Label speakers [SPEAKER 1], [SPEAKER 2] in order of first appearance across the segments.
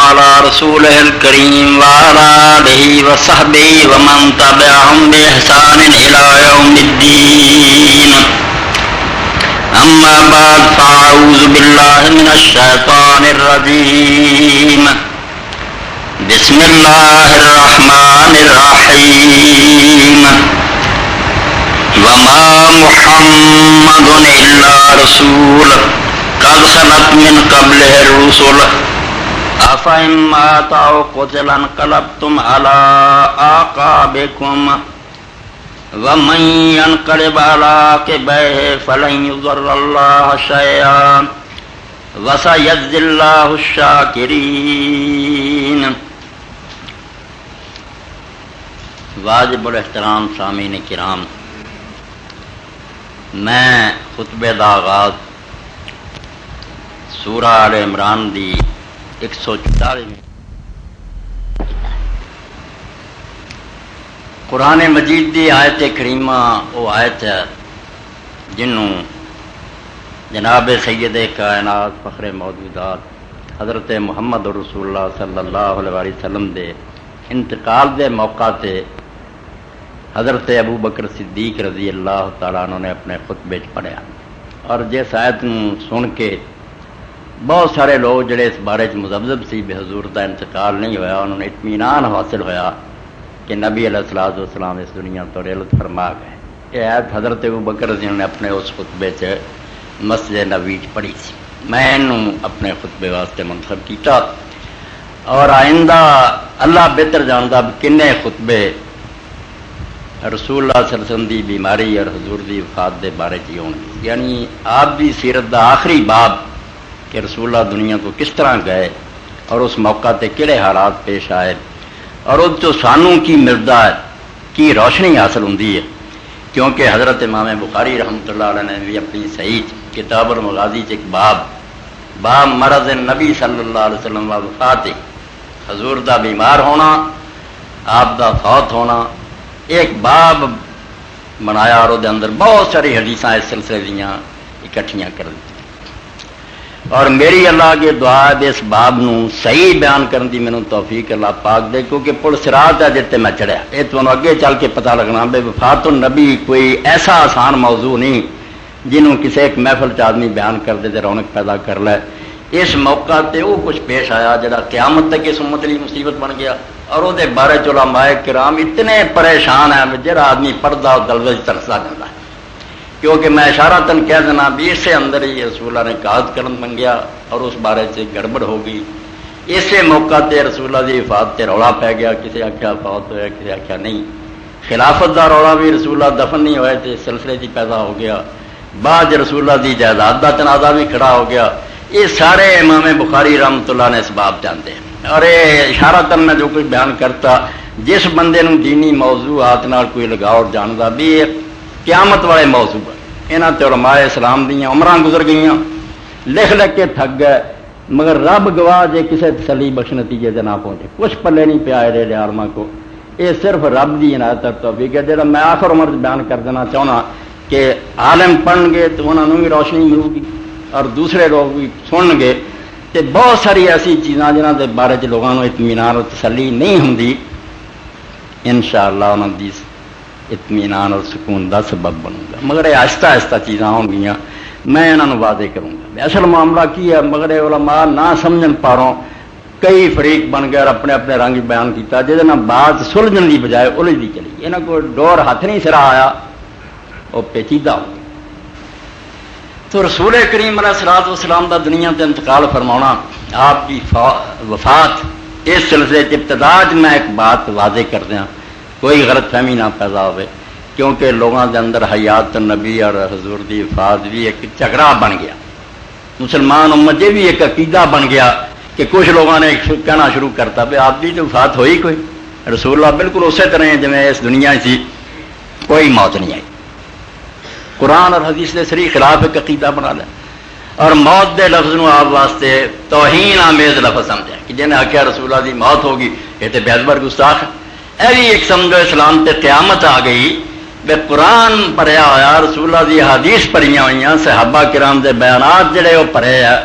[SPEAKER 1] على رسوله الكريم وعلى آله وصحبه ومن تبعهم بإحسان إلى يوم الدين. أما بعد فأعوذ بالله من الشيطان الرجيم. بسم الله الرحمن الرحيم. وما محمد إلا رسول قد خلت من قبله الرسل أفإن مات أو قتل انقلبتم على أعقابكم ومن ينقلب على عقبيه فلن يضر الله شيئا وسيجزي الله الشاكرين. واجب الاحترام سامعین کرام، میں خطبے دا آغاز سورہ آل عمران دی 144 میں قرآن مجید دی آیت کریمہ وہ آیت ہے جنوں جناب سید کائنات فخر موجودات حضرت محمد رسول اللہ صلی اللہ علیہ وسلم دے انتقال دے موقع تے حضرت ابو بکر صدیق رضی اللہ تعالیٰ عنہ نے اپنے خطبے پڑھیا، اور جس آیت سن کے بہت سارے لوگ جڑے اس بارے مذبذب سی بے حضور کا انتقال نہیں ہوا، انہوں نے اطمینان حاصل ہویا کہ نبی علیہ الصلوۃ والسلام اس دنیا تو رحلت فرما گئے. یہ آیت حضرت ابو بکر رضی اللہ نے اپنے اس خطبے مسجد نبوی پڑھی سی. میں انہوں اپنے خطبے واسطے منتخب کیتا، اور آئندہ اللہ بہتر جانتا کنے خطبے رسول اللہ صلی اللہ علیہ وسلم دی بیماری اور حضور دی وفات دے بارے چ ہون گے، یعنی آپ دی سیرت دا آخری باب کہ رسول اللہ دنیا کو کس طرح گئے اور اس موقع تے کہڑے حالات پیش آئے، اور اس جو سانوں کی ملتا ہے کی روشنی حاصل ہوندی ہے. کیونکہ حضرت امام بخاری رحمۃ اللہ علیہ نے بھی اپنی صحیح کتاب المغازی ایک باب مرض نبی صلی اللہ علیہ وسلم و وفات، حضور دا بیمار ہونا، آپ دا فوت ہونا، ایک باب بنایا اور وہ اندر بہت ساری حدیثاں اس سلسلے دیاں اکٹھیاں کر دی. اور میری اللہ کے دعا ہے اس باب نو صحیح بیان کرنے دی مینوں توفیق اللہ پاک دے، کیونکہ پل صراط ہے جتے میں چڑھیا. یہ تمہیں اگے چل کے پتہ لگنا بے وفات النبی کوئی ایسا آسان موضوع نہیں جنہوں کسی ایک محفل چ آدمی بیان کر دے تے رونق پیدا کر لے. اس موقع تے وہ کچھ پیش آیا جڑا قیامت تک اس امت لی مصیبت بن گیا، اور وہ بارے علماء کرام اتنے پریشان ہیں جڑا آدمی پڑھتا اور دلوز ترستا جاتا ہے. کیونکہ میں اشارتاً کہہ دینا بھی اسے اندر ہی رسول اللہ نے قاعد کرن منگیا اور اس بارے سے گڑبڑ ہو گئی. اسے موقع تے رسول اللہ کی وفات تے رولا پی گیا، کسی آخیا فوت ہوا، کسی آخیا نہیں. خلافت دا رولا بھی رسول اللہ دفن نہیں ہوئے تھے سلسلے جی پیدا ہو گیا. بعد رسول اللہ کی جائیداد کا تنازع بھی کھڑا ہو گیا. یہ سارے امام بخاری رحمۃ اللہ نے اس باب جانتے ہیں. اور یہ اشارتاً میں جو کچھ بیان کرتا، جس بندے نو دینی موضوعات نال کوئی لگاؤ جانتا بھی یہ قیامت والے موضوع ہے. یہاں تے علماء اسلام دیاں عمراں گزر گئیاں، لکھ کے تھک گئے، مگر رب گواہ جے کسی تسلی بخش نتیجے سے نہ پہنچے، کچھ پلے نہیں پیا رہے عالمہ کو. یہ صرف رب دی عنایت توفیق ہے. جہاں میں آخر عمر بیان کر دینا چاہنا کہ عالم پڑھن گے تو انہوں نے بھی روشنی ملے گی، اور دوسرے لوگ بھی سنن گے. تے بہت ساری ایسی چیزاں جنہاں دے بارے لوگوں کو اطمینان اور تسلی نہیں ہوندی، انشاءاللہ انہوں دی اطمینان اور سکون دا سبب بنوں گا. مگر یہ آہستہ آہستہ چیزاں ہوں گیا، میں انہوں واضح کروں گا. اصل معاملہ کی ہے، مگر علماء نہ سمجھن پاروں کئی فریق بن گئے اور اپنے اپنے رنگ بیان کیتا، جہاں بات سلجھن کی بجائے الجھتی چلی. یہاں کو ڈور ہاتھ نہیں سرا آیا، وہ پیچیدہ ہو. تو رسول کریم علیہ الصلوۃ والسلام دا دنیا تے انتقال فرمانا، آپ کی وفات، اس سلسلے ابتدا میں ایک بات واضح کر دیا، کوئی غلط فہمی نہ پیدا ہوئے. کیونکہ لوگوں کے اندر حیات النبی اور حضور دی وفات بھی ایک جھگڑا بن گیا. مسلمان امت یہ بھی ایک عقیدہ بن گیا کہ کچھ لوگوں نے کہنا شروع کرتا بھی آپ کی تو وفات ہوئی کوئی، رسول اللہ بالکل اسی طرح جی اس دنیا سی کوئی موت نہیں آئی. قرآن اور حدیث کے سری خلاف ایک عقیدہ بنا لیا، اور موت دے لفظ نو آپ واسطے توہین آمیز لفظ سمجھا کہ جنہیں آخیا رسول اللہ دی موت ہوگی یہ تو بےعدبر گستاخ ہے. ایوی ایک سمجھو اسلام تے قیامت آ گئی بے قرآن پڑھیا ہوا، رسول اللہ دی حدیث پڑھیاں ہوئی، صحابہ کرام دے بیانات جڑے وہ پڑھے ہیں،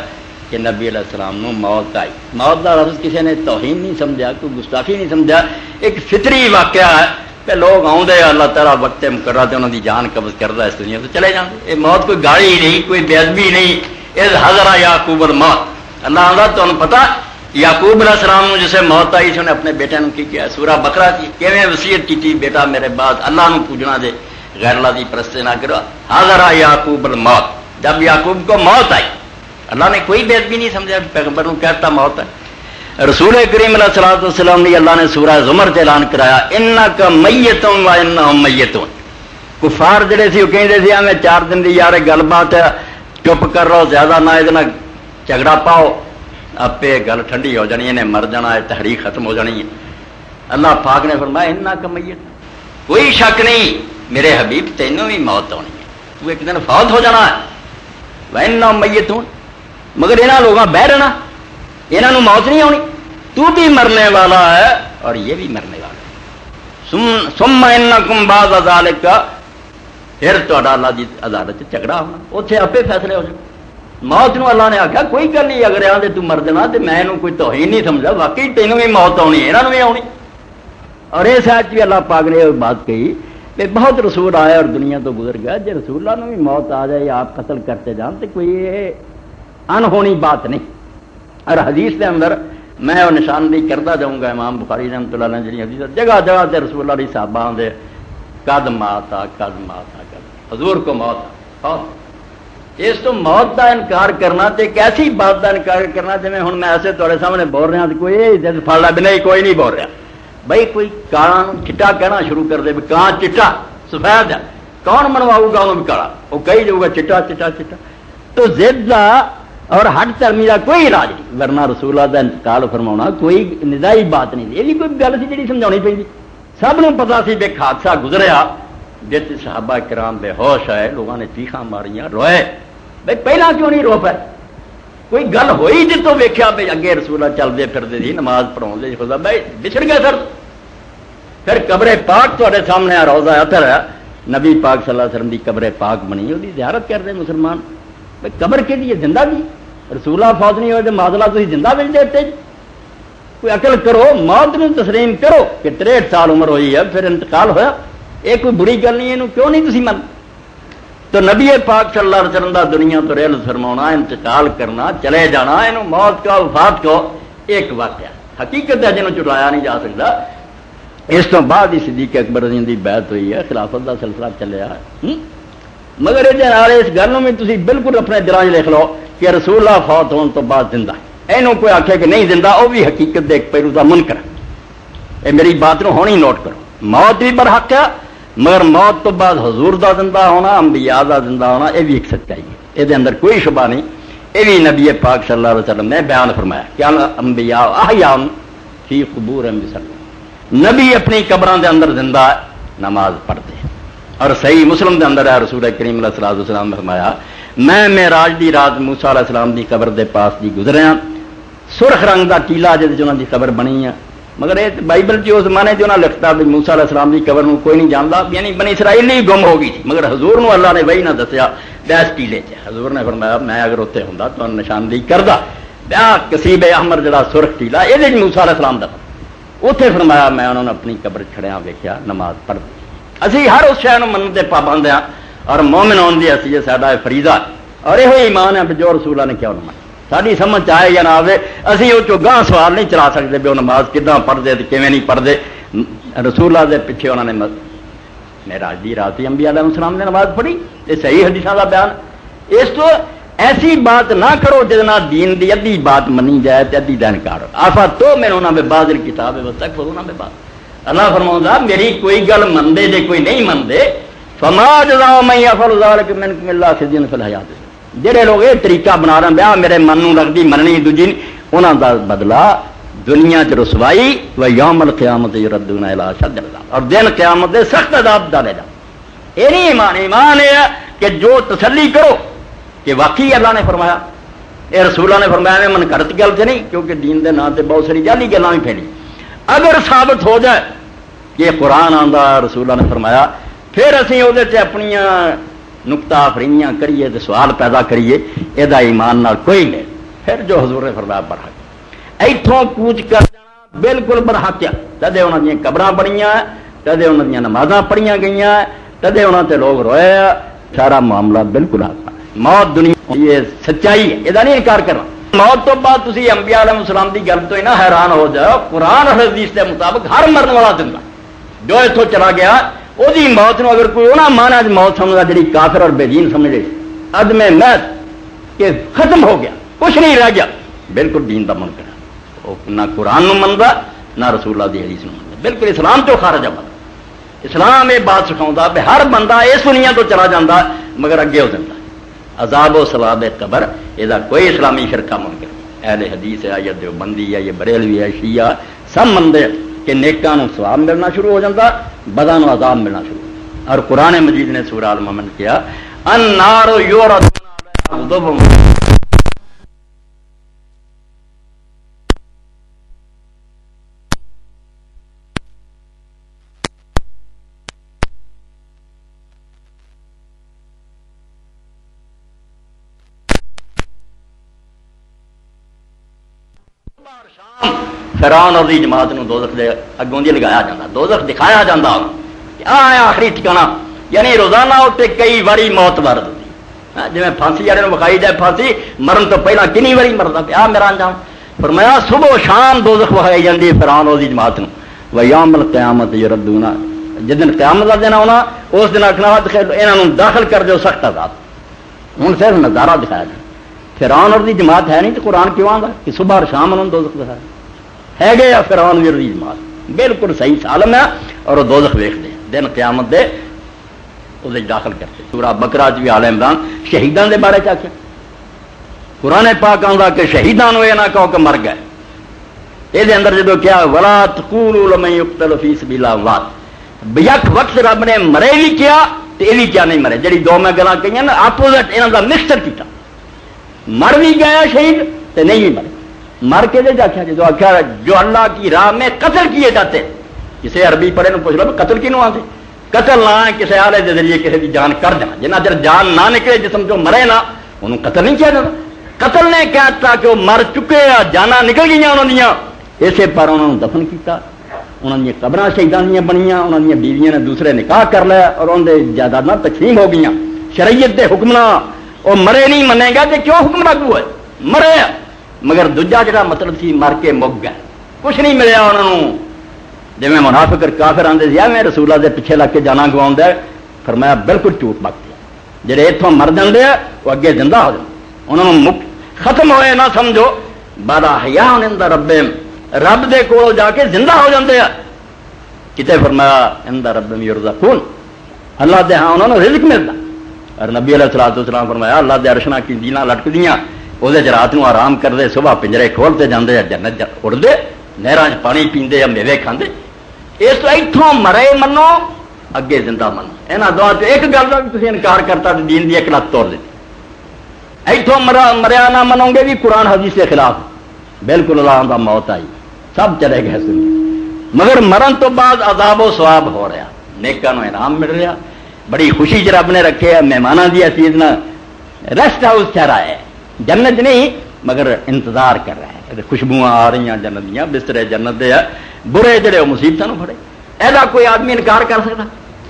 [SPEAKER 1] کہ نبی علیہ السلام نو موت آئی. موت کا لفظ کسی نے توہین نہیں سمجھا، کوئی گستاخی نہیں سمجھا، ایک فطری واقعہ ہے کہ لوگ آؤندے اللہ تعالیٰ وقت مقررہ تے انہوں دی جان قبض کردا اس دنیا تو چلے جاندے. یہ موت کوئی گالی نہیں، کوئی بے ادبی نہیں. اذ حضر یعقوب الموت، اللہ آندا تمہیں پتہ یعقوب علیہ السلام نو جسے موت آئی سی انہیں اپنے بیٹے نو کی کیا؟ سورہ بقرہ کی کیویں وصیت کی تھی، بیٹا میرے بعد اللہ نو پوجنا دے، غیر اللہ دی پرستی نہ کرو. حضر یعقوب الموت، جب یعقوب کو موت آئی اللہ نے کوئی بے ادبی نہیں سمجھا، پیغمبر کو کہتا موت ہے. رسول کریم علیہ الصلوۃ والسلام نے اللہ نے سورہ زمر تے اعلان کرایا انک میت و انہم میتون. کفار جڑے سی وہ کہندے سی ہمیں 4 دن دی یار گل بات ہے، چپ کر رہو، زیادہ نہ ادنا جھگڑا پاؤ، آپ گل ٹھنڈی ہو جانی ہے، مر جانا ہے، تحریک ختم ہو جانی ہے. اللہ پاک نے فرمایا انک میت، کوئی شک نہیں میرے حبیب تینوں بھی موت ہونی ہے، تو ایک دن فوت ہو جانا ہے. وانہم میتون، مگر یہاں لوگوں بہ رہنا، یہاں موت نہیں ہونی، تو بھی مرنے والا ہے اور یہ بھی مرنے والا ہے. ثم انکم بعد ذالک، پھر تہاڈا اللہ دی عدالت جھگڑا ہونا، اتنے آپ فیصلے ہو جائے. موت نو اللہ نے آخیا کوئی گل نہیں، اگر آدھے تو مر دینا تو میں کوئی توہین نہیں سمجھا، واقعی تینوں بھی موت آنی ہے، یہاں بھی آنی. اور اس ساتھ بھی اللہ پاک نے بات کہی کہ بہت رسول آیا اور دنیا تو گزر گیا، جی رسول اللہ بھی موت آ جائے یا آپ قتل کرتے جان تو کوئی انہونی بات نہیں. اور حدیث کے اندر میں وہ نشاندہی کرتا جاؤں گا، امام بخاری رحمۃ اللہ علیہ جی حدیث جگہ جگہ سے رسول اللہ علیہ صحابہ دے قد ماتا قد ماتا قد، حضور کو موت آ. اس تو موت کا انکار کرنا تے ایک ایسی بات کا انکار کرنا جی ہوں میں ایسے تھوڑے سامنے بول رہا تو کوئی پڑ لا بھی نہیں، کوئی نہیں بول رہا بھائی. کوئی کان چٹا کہنا شروع کر دے کان چٹا سفید ہے، کون منواؤ گا انہوں بھی کالا، وہ کہی جاؤ گا چٹا چٹا چٹا. تو ضد کا اور ہٹ چرمی کا کوئی علاج نہیں، ورنہ رسول اللہ کا انتقال فرما کوئی نزائی بات نہیں. یہ بھی کوئی گل سی جی سمجھانی پی، سب نو پتا سی بے حادثہ گزریا جس صحابہ کرام بے ہوش آئے، لوگوں نے چیخاں ماریاں، روئے. بھائی پہلا کیوں نہیں رو پائے؟ کوئی گل ہوئی جتوں ویکیا بھائی اگے رسول چلتے پھرتے تھی، نماز پڑھاؤ خدا بھائی بچھڑ گئے سر. پھر قبر پاک تے سامنے روزہ اطہر ہے، نبی پاک صلی اللہ علیہ وسلم کی قبر پاک بنی، وہ زیارت کرتے مسلمان. بھائی قبر کے لیے زندہ بھی رسول اللہ فوت نہیں ہوئے تو معذلہ تھی زندہ مل دیتے. کوئی عقل کرو، موت نو تسلیم کرو کہ 63 سال عمر ہوئی ہے پھر انتقال ہویا، یہ کوئی بری گل نہیں، یہ کیوں نہیں تھی من. تو نبی پاک صلی اللہ علیہ وسلم دا دنیا تو ریل فرمانا، انتقال کرنا، چلے جانا، یہ موت کا وفات کو ایک واقعہ حقیقت ہے جنہوں چٹایا نہیں جا سکتا. اس تو بعد ہی صدیق اکبر رضی اللہ عنہ دی بیعت ہوئی ہے، خلافت دا سلسلہ چلیا ہے. مگر یہ اس گل میں تھی بالکل اپنے دلان لکھ لو کہ رسول اللہ فوت ہونے تو بعد زندہ ہے. یہ کوئی آخے کہ نہیں زندہ، وہ بھی حقیقت دے ایک پہلو کا منکر ہے. یہ میری بات نو ہونی نوٹ کرو، موت بھی برحق ہے، مگر موت تو بعد حضور دا زندہ ہونا، انبیاء دا زندہ ہونا، یہ بھی ایک سچائی ہے، یہ اندر کوئی شبہ نہیں. یہ بھی نبی پاک صلی اللہ علیہ وسلم نے بیان فرمایا کہ انبیاء احیاء فی قبورہم یصلون، نبی اپنی قبراں دے اندر زندہ ہے، نماز پڑھتے. اور صحیح مسلم دے اندر ہے رسول کریم علیہ الصلوۃ والسلام نے فرمایا میں معراج دی رات موسیٰ علیہ السلام دی قبر دے پاس دی گزریا، سرخ رنگ دا ٹیلا جس انہوں دی قبر بنی ہے. مگر یہ بائبل جو زمانے جو لکھتا بھی موسیٰ علیہ السلام دی قبر نو کوئی نہیں جانتا، یعنی بنی اسرائیل ہی گم ہو گئی تھی. مگر حضور نو اللہ نے وہی نہ دسیا بیس ٹیلے چ. حضور نے فرمایا میں اگر اتنے ہوں تو نشاندہی کردا بیا کسیب احمر جڑا سرخ ٹیلا یہ موسیٰ علیہ السلام دا اتنے فرمایا میں انہوں نے اپنی قبر کھڑیا ویکیا نماز پڑھ دی. اسی ہر اس شہر مننے پابند ہاں اور مومن ہونے کی اسی ساڈا فریضہ اور یہ ایمان ہے جو رسول اللہ نے کیوں نہ من ساری سمجھ آئے یا نہ آئے اسی وہ چوگاں سوال نہیں چلا سکتے بھی وہ نماز کداں پڑھتے تو کیویں نہیں پڑھتے. رسول اللہ کے پیچھے انہوں نے معراج دی رات انبیاء علیہ السلام نے نماز پڑھی، یہ صحیح حدیثاں کا بیان. اس تو ایسی بات نہ کرو جس دین دی ادھی بات منی جائے تو ادھی کا انکار ہو. آفا تو میں انہوں نے بعض کتاب تک انہوں نے بات اللہ فرماؤں میری کوئی گل منتے جے کوئی نہیں منتے فما جزاء من يفعل ذلك منكم الا خزي في الحیات. جہے لوگ یہ طریقہ بنا رہے ہیں میرے من نو لگتی مننی دوجی انہوں کا بدلہ دنیا چ رسوائی و یوم القیامت یردون الی اشد العذاب، اور دن قیامت دے سخت عذاب ڈالے جا. یہ نہیں ایمان، ایمان یہ ہے کہ جو تسلی کرو کہ واقعی اللہ نے فرمایا، یہ رسول اللہ نے فرمایا میں من کرت گل سے نہیں، کیونکہ دین دے نام سے بہت ساری جعلی گلاں بھی پھیلی. اگر ثابت ہو جائے کہ قرآن آندا رسول اللہ نے فرمایا پھر اسی وہ اپنی نقطہ فریاں کریے تو سوال پیدا کریے، یہ ایمان نال کوئی نہیں. پھر جو حضور نے فرمایا برحق ایتھوں کوچ کر جانا بالکل برحق ہے. تدے انہاں دی قبراں بنیاں، تدے انہاں دی نمازاں پڑھیاں گئیاں، تدے انہاں تے لوگ روئے، سارا معاملہ بالکل حق ہے. موت دنیا یہ سچائی ہے، یہ نہیں انکار کرنا. موت تو بعد تسی انبیاء علیہ السلام دی گل تو ہی نہ حیران ہو جاؤ. قرآن اور حدیث کے مطابق ہر مرن والا زندہ جو اتوں چلا گیا وہی موت نو اگر کوئی انہاں مانا موت سمجھا جی کافر اور بے دین سمجھے عدم محض کہ ختم ہو گیا کچھ نہیں رہ گیا، بالکل دین کا منکر ہے. وہ نہ قرآن نو منتا نہ رسول اللہ دی حدیث نو منتا، بالکل اسلام چو خارج ہے. اسلام یہ بات سکھاؤں بھی ہر بندہ اس دنیا تو چلا جاتا مگر اگے ہو جاتا. عذاب و ثواب قبر یہ کوئی اسلامی فرقہ منکر نہیں. اہل حدیث ہے یا دیوبندی ہے یا بریلوی ہے شیعہ سب مندے کہ نیکاں نو ثواب ملنا شروع ہو جاتا، بداں نو عذاب ملنا شروع ہو جاتا. اور قرآن مجید نے سورہ المومن کیا النار یعرضون علیہا غدوا فرعون اور جماعت نو دوزخ دے اگوں دی لگایا جاتا، دوزخ دکھایا جاتا کہ آخری ٹھکانا. یعنی روزانہ اتنے کئی باری موت وارد ہوتی، جی پھانسی والے بکھائی جائے پھانسی مرن تو پہلا کنی باری مرتا پیا میرا انجام. فرمایا صبح و شام دوزخ بکھائی جاتی فرعون اور جماعت نو. ویوم القیامت یردون، جس دن قیامت کا دن آنا اس دن آخنا یہاں داخل کر دو سخت عذاب. ہوں صرف نظارہ دکھایا جائے. فرعون اور جماعت ہے نہیں تو قرآن کیوں آتا کہ صبح اور شام انہوں نے دوزخ دکھایا ہے گے. یا فرعون اور جماعت بالکل صحیح سالم ہے اور وہ دوزخ ویکھتے دن قیامت دے اسے داخل کرتے. سورہ بقرہ بھی آل عمران شہیدان دے بارے چاہیے قرآن پاک آتا کہ شہیدان یہ نہ کہو کہ مر گئے. یہ اندر جب کیا ولا تقولوا لمن يقتل في سبيل الله اموات، یک وقت رب نے مرے بھی کیا تو یہ بھی کیا نہیں مرے. جی دو میں گلاں کہی نا اپوزٹ یہاں کا مکسچر کیا. مر بھی گیا شہید تو نہیں بھی مرے. مر کے دے آخیا جو آخیا جو اللہ کی راہ میں قتل کیے جاتے. کسی عربی پڑھے نو پوچھ لو قتل کینوں آتے؟ قتل نہ کسی آلے کے ذریعے کسی کی جان کر دینا. جنہ چر جان نہ نکلے جسم جو مرے نہ انہوں قتل نہیں کیا جاتا. قتل نے کہتا کہ وہ مر چکے جانا نکل گئی انہوں نے اسے پر انہوں نے دفن کیتا. انہوں نے قبر شہیدان دیا بنیا، انہوں نے بیویاں نے دوسرے نکاح کر لیا اور انہیں جائیداد تقسیم ہو گئی. شریعت کے حکمنا وہ مرے نہیں منے گا کہ کیوں حکم لاگو ہے مرے. مگر دوجا جڑا مطلب سی مر کے مک گئے کچھ نہیں ملیا انہوں. جی میں منافق کافر آتے یا میں رسول اللہ دے پیچھے لگ کے جانا گوا. فرمایا بالکل جھوٹ بکتے جڑے اتوں مر جاتے وہ اگے زندہ ہو جاتے. انہوں نے ختم ہوئے نہ سمجھو بارہ حیا اندر رب رب دے کول جا کے زندہ ہو جاتے ہیں. کتے فرمایا اندر رب یرزقون، اللہ دے ہاں انہوں نے رزق ملتا. اور نبی علیہ الصلوۃ والسلام فرمایا اللہ دے عرشاں کی دینا لٹکدیاں وہ رات نو آرام کرتے صبح پنجرے کھولتے جاندے جنت اڑتے نہراں پانی پیندے یا میوے کھاندے. اس تو اتوں مرے منو اگے زندہ منو. یہاں دونوں ایک گل کا بھی تھی انکار کرتا تو دین کی ایک لت توڑ دیتی. اتوں مریا نہ منو گے بھی قرآن حدیث کے خلاف بالکل. اللہ کا موت آئی سب چلے گئے سنی. مگر مرن تو بعد عذاب و ثواب ہو رہا، نیکاں نو انعام مل رہا. بڑی خوشی ج رب نے رکھے مہمانوں کی چیز نہ ریسٹ ہاؤس ٹھہرا ہے. جنت نہیں مگر انتظار کر رہے ہیں. خوشبو آ رہی ہیں جنت دیا، بسترے جنت دے. برے جڑے وہ مصیبتوں پڑے ایسا کوئی آدمی انکار کر سکتا؟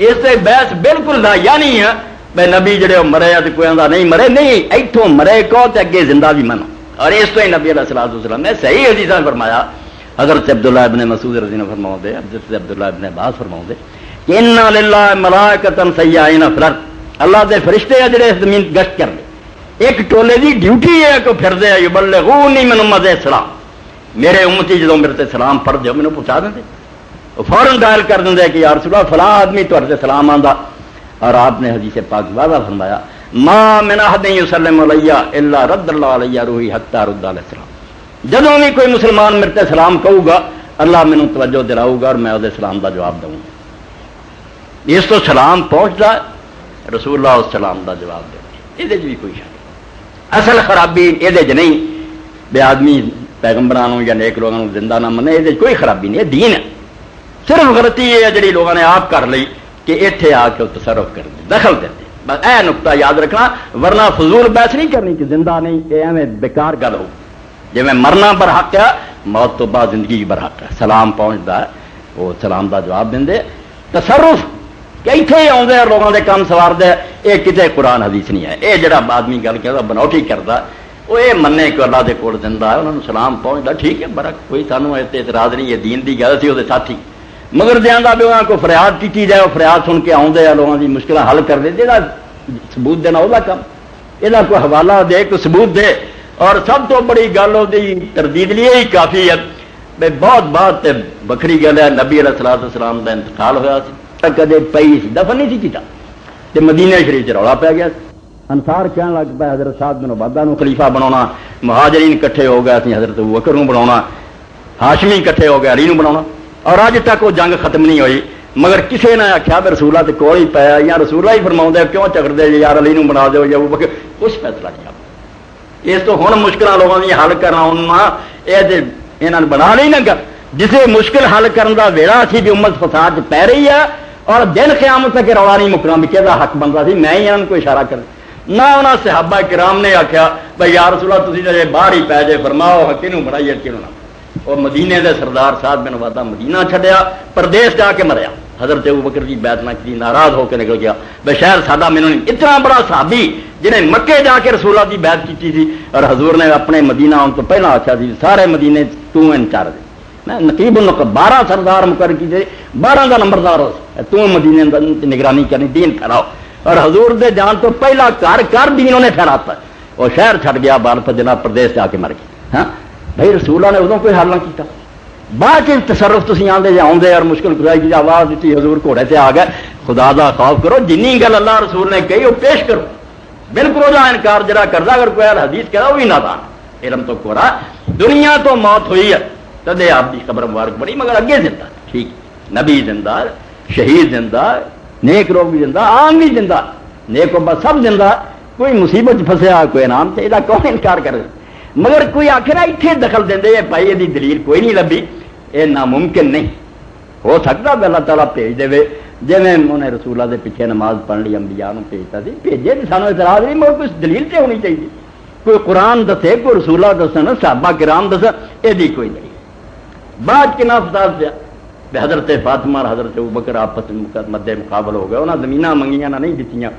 [SPEAKER 1] اس سے بحث بالکل نہ یا نہیں ہے بھائی نبی جڑے مرے تو کوئی آدھا نہیں مرے. نہیں اتوں مرے کو اگے زندہ بھی منو. اور اس تو ہی نبی علیہ الصلوۃ والسلام نے صحیح حدیثاں فرمایا. حضرت عبداللہ ابن مسعود رضی اللہ عنہ فرماؤ دے، حضرت عبداللہ ابن عباس فرماؤ دے کہ ان للہ ملائکۃ سیاحین فی الارض، اللہ دے فرشتے ہیں جڑے زمین گشت کر دے. ایک ٹولے دی ڈیوٹی ہے کہ پھر دے یبلغونی من امت السلام، میرے امتی جدوں میرے تے سلام پڑھ دیو مینوں پہنچا دیں. فوراً ڈائل کر دیں کہ یا رسول اللہ فلاں آدمی تہاڈے تے سلام آندا. اور آپ نے حدیث پاک واضح فرمایا ما من احد یسلم علی الا رد اللہ علی روحی حتی رد علیہ السلام. جدوں بھی کوئی مسلمان میرے تے سلام کہو گا اللہ مینوں توجہ دلاؤ گا اور میں وہ سلام دا جواب دوں گا. اس تو سلام پہنچتا رسول اللہ اس سلام دا جواب دے. یہ بھی کوئی شک اصل خرابی یہ نہیں بے آدمی پیغمبرانوں یا نیک لوگوں زندہ نہ منے. یہ کوئی خرابی نہیں، یہ دین ہے. صرف غلطی یہ ہے جی لوگوں نے آپ کر لی کہ اتنے آ کے تصرف کر دے دخل دے بس. اے نقطہ یاد رکھنا ورنہ فضول بحث نہیں کرنی کہ زندہ نہیں. یہ ایویں بیکار گل ہو. جی میں مرنا برحق ہے، موت تو بعد زندگی بھی برحق ہے. سلام پہنچتا ہے وہ سلام کا جواب دیں. تصرف کہ اتنے آدھے لوگوں کے کام سوارتے یہ کتنے قرآن حدیث نہیں ہے. یہ جڑا آدمی گل کرتا بناوٹی کرتا وہ یہ منے کہ اللہ کے کول دینا ہے، انہوں نے سلام پہنچتا ٹھیک ہے برق، کوئی سانوں اعتراض نہیں. یہ دین کی گل سی وہ ساتھی مگر دینا بھی وہاں کو فریاد کی جائے، وہ فریاد سن کے آدھے لوگوں کی مشکل حل کر دے. جا ثبوت دینا وہ کام، یہ کوئی حوالہ دے، کوئی ثبوت دے. اور سب تو بڑی گل وہ تردید لیے ہی کافی ہے بھائی بہت بات بکری گل ہے. نبی علیہ الصلوۃ والسلام کا انتقال ہوا کدے پئی سی دفن نہیں سی کیتا تے مدینہ شریف رولا پی گیا. انصار کہنے لگ پیا حضرت سعد بن عبادہ نو خلیفہ بناونا، مہاجرین کٹھے ہو گئے اسی حضرت ابوبکر نو بناونا، ہاشمی کٹھے ہو گئے علی نو بناونا. اور اج تک وہ جنگ ختم نہیں ہوئی. مگر کسی نے آخیا بھی رسولہ تے کول ہی پیا یا رسولہ ہی فرماؤں کیوں چکرتے یار علی نو بنا دو یا ابوبکر، کچھ فیصلہ نہیں. اس تو ہوں مشکل لوگوں کی حل کرنا یہ بنا نہیں نہ جسے مشکل حل کرنے کا ویلا سی بھی امت فساد پی رہی ہے اور دن قیامت تک رولا نہیں مکنا بھی کہ حق بنتا سی. میں ہی انہوں کو اشارہ کر نہ انہوں صحابہ کرام نے آخیا بھائی یا رسول اللہ تسی باہر ہی پی جائے فرماؤ کنوں بنائیے کنوں نہ. اور مدینے دے سردار سعد بن عبادہ مدینہ چھڈیا، پردیس جا کے مریا. حضرت ابوبکر کی بیعت نہ کی، ناراض ہو کے نکل گیا. بے شہر سادہ مینوں نہیں اتنا بڑا صحابی جنہیں مکے جا کے رسول اللہ کی بیعت کی تھی اور حضور نے اپنے مدینہ آن تو پہلا آخیا سی سارے مدینے تو انچارج. میں نقیب النقب 12 سردار مقرر کیتے، 12 کا نمبردار ہو تو مدینے نگرانی کرنی، دین پھیلاؤ. اور حضور دے جان تو پہلا گھر دین انہیں پھیلاتا. وہ شہر چھڈ گیا بار جناب پردیس جا کے مر گیا. ہاں بھائی رسول اللہ نے ادوں کوئی حل نہ کیتا. بعد تصرف تھی آدھے آدھے اور مشکل خدائی کی آواز دیتی حضور گھوڑے سے آ گئے. خدا دا خوف کرو، جنی گل اللہ رسول نے کہی وہ پیش کرو. بالکل وہ انکار جرا کرتا اگر کوئی حدیث کہا وہ بھی نادان. علم تو کوڑا دنیا تو موت ہوئی ہے تدے آپ کی خبر مبارک پڑی مگر اگے زندہ ٹھیک، نبی زندہ، شہید زندہ، نیک لوگ بھی زندہ، عام بھی زندہ، نیک و سب زندہ. کوئی مصیبت پھسیا کوئی انعام چاہیے کون انکار کرے. مگر کوئی آخر اتنے دخل دیں بھائی یہ دلیل کوئی نہیں لبھی، یہ ناممکن نہیں. ہو سکتا بھی اللہ تعالیٰ بھیج دے جی میں انہیں رسولہ کے پیچھے نماز پڑھ لی انبیاء نے بھیجتا سی بھیجے تو سانو اعتراض نہیں مگر کچھ دلیل سے ہونی چاہیے. کوئی قرآن دسے کوئی رسولہ دسن صحابہ کرام دس یہ کوئی نہیں. بعد کنا فساد پیا حضرت فاطمہ اور حضرت ابوبکر آپس مد مقابل ہو گئے. انہیں زمیناں منگیاں نہ نہیں دیتیاں.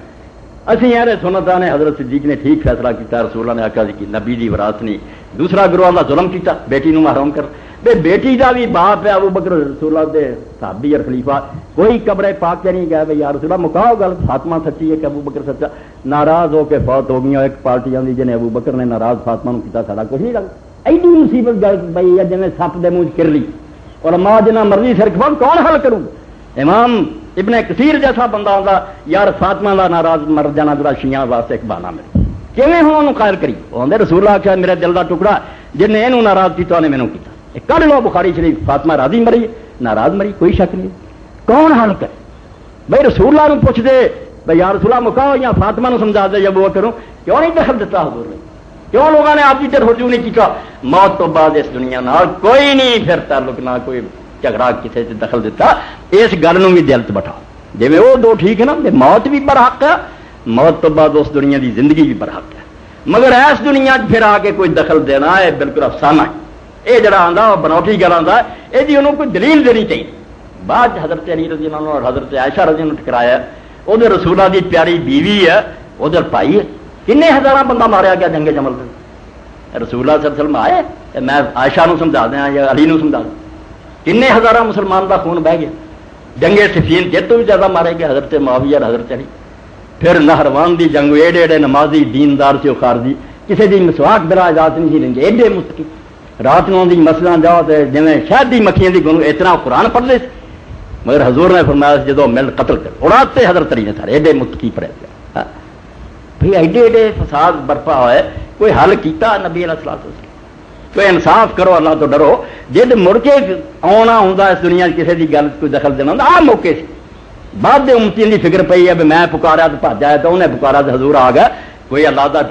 [SPEAKER 1] اسی یار سنتا نے حضرت صدیق نے ٹھیک فیصلہ کیا. رسول اللہ نے آخیا کہ نبی دی وراثت نہیں. دوسرا گروہ کا ظلم کیتا بیٹی نو محروم کر. بے بیٹی کا بھی باپ ہے ابوبکر رسول اللہ دے صحابی اور خلیفہ. کوئی قبر پاک کے نہیں گیا بھائی یا رسول اللہ مکاؤ گل فاطمہ سچی ہے کہ ابوبکر سچا. ناراض ہو کے فوت ہو گئی. ایک پارٹی آئی جنہیں ابوبکر نے ناراض فاطمہ نو کیتا سارا کچھ نہیں لگ. ایڈی مصیبت گل بھائی جنہیں سپ دے منہ کر لی اور ماں جنہ مرضی سرکھوا کون حل کروں. امام ابن کثیر جیسا بندہ آتا یار فاطمہ کا ناراض مر جانا ذرا شیعہ واسطے ایک بہانہ ملے کیویں ہوں انہوں قائل کری. آدھے رسول اللہ آخیا میرے دل کا ٹکڑا جن یہ ناراض کیا انہیں مینوں کیتا. کل لو بخاری شریف فاطمہ راضی مری ناراض مری کوئی شک نہیں. کون حل کرے بھائی رسول اللہ پوچھ دے بھائی یا رسول اللہ مکاؤ یا فاطمہ نو سمجھا دے یا وہ کروں. کیوں نہیں دخل دیتا حضور نے؟ کیوں لوگوں نے آپ کی طرف رجوع نہیں کیا؟ موت تو بعد اس دنیا نال کوئی نہیں پھر تعلق نہ کوئی جھگڑا کسی سے دخل دیتا. اس گل بھی دل چ بٹھا جی وہ دو ٹھیک ہے نا. موت بھی برحق ہے، موت تو بعد اس دنیا کی زندگی بھی برحق ہے. مگر اس دنیا پھر آ کے کوئی دخل دینا ہے بالکل افسانہ ہے. یہ جڑا آتا وہ بنوٹی گل آتا یہ انہوں کوئی دلیل دینی چاہیے. بعد حضرت علی رضی اللہ عنہ اور حضرت عائشہ رضی اللہ عنہ ٹکرایا. ادھر رسولہ کی پیاری بیوی ہے ادھر بھائی ہے. کنے ہزار بندہ ماریا گیا جنگ جمل سے. رسول اللہ صلی اللہ علیہ وسلم آئے میں عائشہ نو سمجھا دیا یا علی نو سمجھا دوں. کنے ہزار مسلمان کا خون بہ گیا. جنگے صفین جت تو بھی زیادہ مارے گئے حضرت معاویہ اور حضرت علی. پھر نہروان دی جنگ ایڈے ایڈے نمازی دیندار سے خارجی کسی دی مسواک بلا اجازت نہیں سی لیں گے ایڈے مستقی. رات نو دی مسئلہ جاؤ تو جی شاید دی مکھیاں دی گنو اتنا قرآن پڑھ لے مگر حضور نے فرمایا جدو مل قتل کر اڑاتے حضرت علی نے سارے ایڈے متقی پڑے گیا. بھائی ایڈے ایڈے فساد برپا ہوئے کوئی حل کیتا نبی علیہ الصلوۃ والسلام. کوئی انصاف کرو اللہ تو ڈرو. جد مڑ کے آنا ہوں اس دنیا کسی کی گل کوئی دخل دینا ہوں آ موقع سے بعد امتیوں کی فکر پی ہے بھی میں پکارا تو بھج آیا تو انہیں پکارا تو حضور آ گیا. کوئی اللہ کا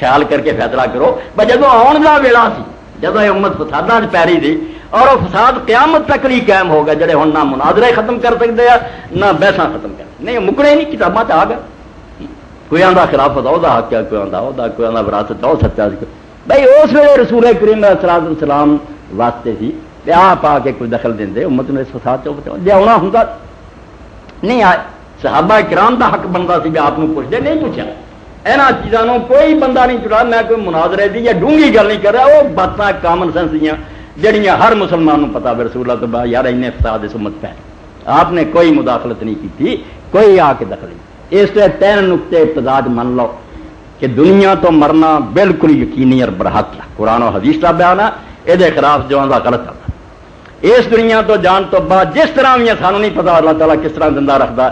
[SPEAKER 1] خیال کر کے فیصلہ کرو. بس جدو آن کا ویلا سی جدو یہ امت فسادوں سے پیری تھی اور وہ فساد قیامت تک نہیں قائم ہو گئے جڑے ہوں نہ مناظرے ختم کر سکتے ہیں نہ بحثاں ختم کر نہیں مکنے نہیں کتاباں آ گئے. کوئی آدھا خلافت وہ حق ہے کوئی آدھا وہ کوئی آدھا وراثت وہ سچا بھائی اس ویلے رسول کریم علیہ الصلوۃ والسلام واسطے سی آپ آ کے کوئی دخل دیں امت نے اس فساد چ بچاؤ، جی آنا ہوں نہیں آئے۔ صحابہ کرام دا حق بنتا سی بھی آپ پوچھتے نہیں پوچھا، یہاں چیزوں کوئی بندہ نہیں چڑھا، میں کوئی مناظرے دی یا ڈونگی گل نہیں کر رہا، وہ باتاں کامن سینس دیا جہاں ہر مسلمان کو پتا بھی رسول اللہ تو بعد یار ان فساد اس امت پہ آپ نے کوئی مداخلت نہیں کی، کوئی آ کے دخل نہیں۔ اس سے 3 نقطے ابتداج من لو کہ دنیا تو مرنا بالکل یقینی اور برحق ہے، قرآن و حدیث کا بیان ہے، یہ خلاف جو غلط ہے۔ اس دنیا تو جان تو بعد جس طرح بھی سانو نہیں پتا اللہ تعالیٰ کس طرح زندہ رکھتا،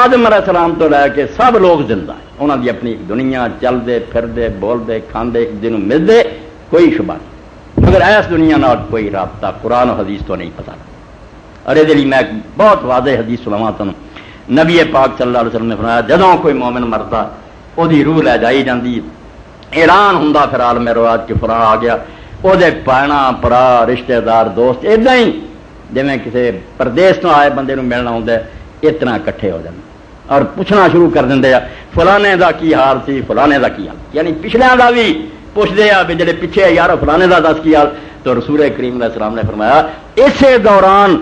[SPEAKER 1] آدم علیہ السلام تو لے کے سب لوگ زندہ ہیں، انہوں کی اپنی ایک دنیا چلتے پھرتے بولتے کھاندے ایک دن ملتے، کوئی شبہ نہیں، مگر اس دنیا نال کوئی رابطہ قرآن و حدیث تو نہیں پتا۔ اور یہ میں بہت واضح حدیث سناواں تمہیں، نبی پاک صلی اللہ علیہ وسلم نے فرمایا جدوں کوئی مومن مرتا وہ روح لے جائی جاتی، اعلان ہوں پھر عالم رواج کہ فلاں آ گیا، وہ پینا پرا رشتے دار دوست ادا ہی جی کسی پردیس تو آئے بندے ملنا ہوں اتنا کٹھے ہو جاتے اور پوچھنا شروع کر دیں فلانے دا کی حال سی فلانے دا کی حال، یعنی پچھلے دا بھی پوچھتے ہیں بھی جڑے پیچھے یار فلانے دا دس کی حال۔ تو رسول کریم علیہ السلام نے فرمایا اسی دوران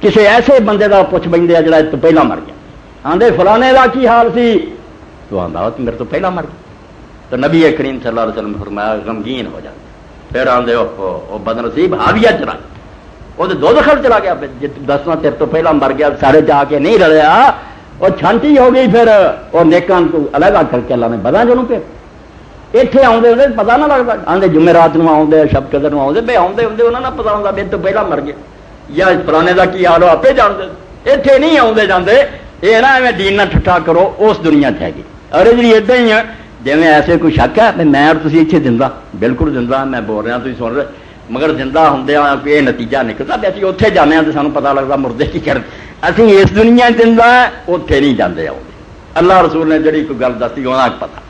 [SPEAKER 1] کسی ایسے بندے دا پوچھ بہتے جڑا تو پہلا مر گیا، آدھے فلانے دا کی حال سی تو آدھا میرے تو پہلا مر گیا۔ تو نبی کریم صلی اللہ علیہ وسلم نے فرمایا غمگین ہو جاتے، پھر آدھے وہ بدنصیب حاویہ چلا وہ تو دو دخل چلا گیا، دسنا تیرے تو پہلا مر گیا، سارے جا کے نہیں رلیا، وہ چھانٹی ہو گئی، پھر وہ نیکان کو علیحدہ کر کے اللہ نے بدا جو پہ اتنے آتے ہوتے پتا نہ لگتا، آدھے جمعرات آتے شب قدر آتے بھائی آتے ہوتے انہوں نے پتا ہوتا میرے تو پہلا مر گیا یا فلانے کا کی حال ہو آپ جانتے، اتنے نہیں آتے جاتے، یہ نہ ایویں دین نہ ٹھٹا کرو اس دنیا ہے گی۔ اور جی ادا ہی ہے جی ایسے کوئی شک ہے میں اور تھی اتنے زندہ بالکل زندہ میں بول رہا تھی سن رہے، مگر زندہ ہوں یہ نتیجہ نکلتا بھی ابھی اتنے جانے ہاں تو سانو پتا لگتا مردے کی کر ابھی اس دنیا زندہ ہے اتنے نہیں جانے آؤ، اللہ رسول نے جڑی کوئی گل دسی ہونا پتا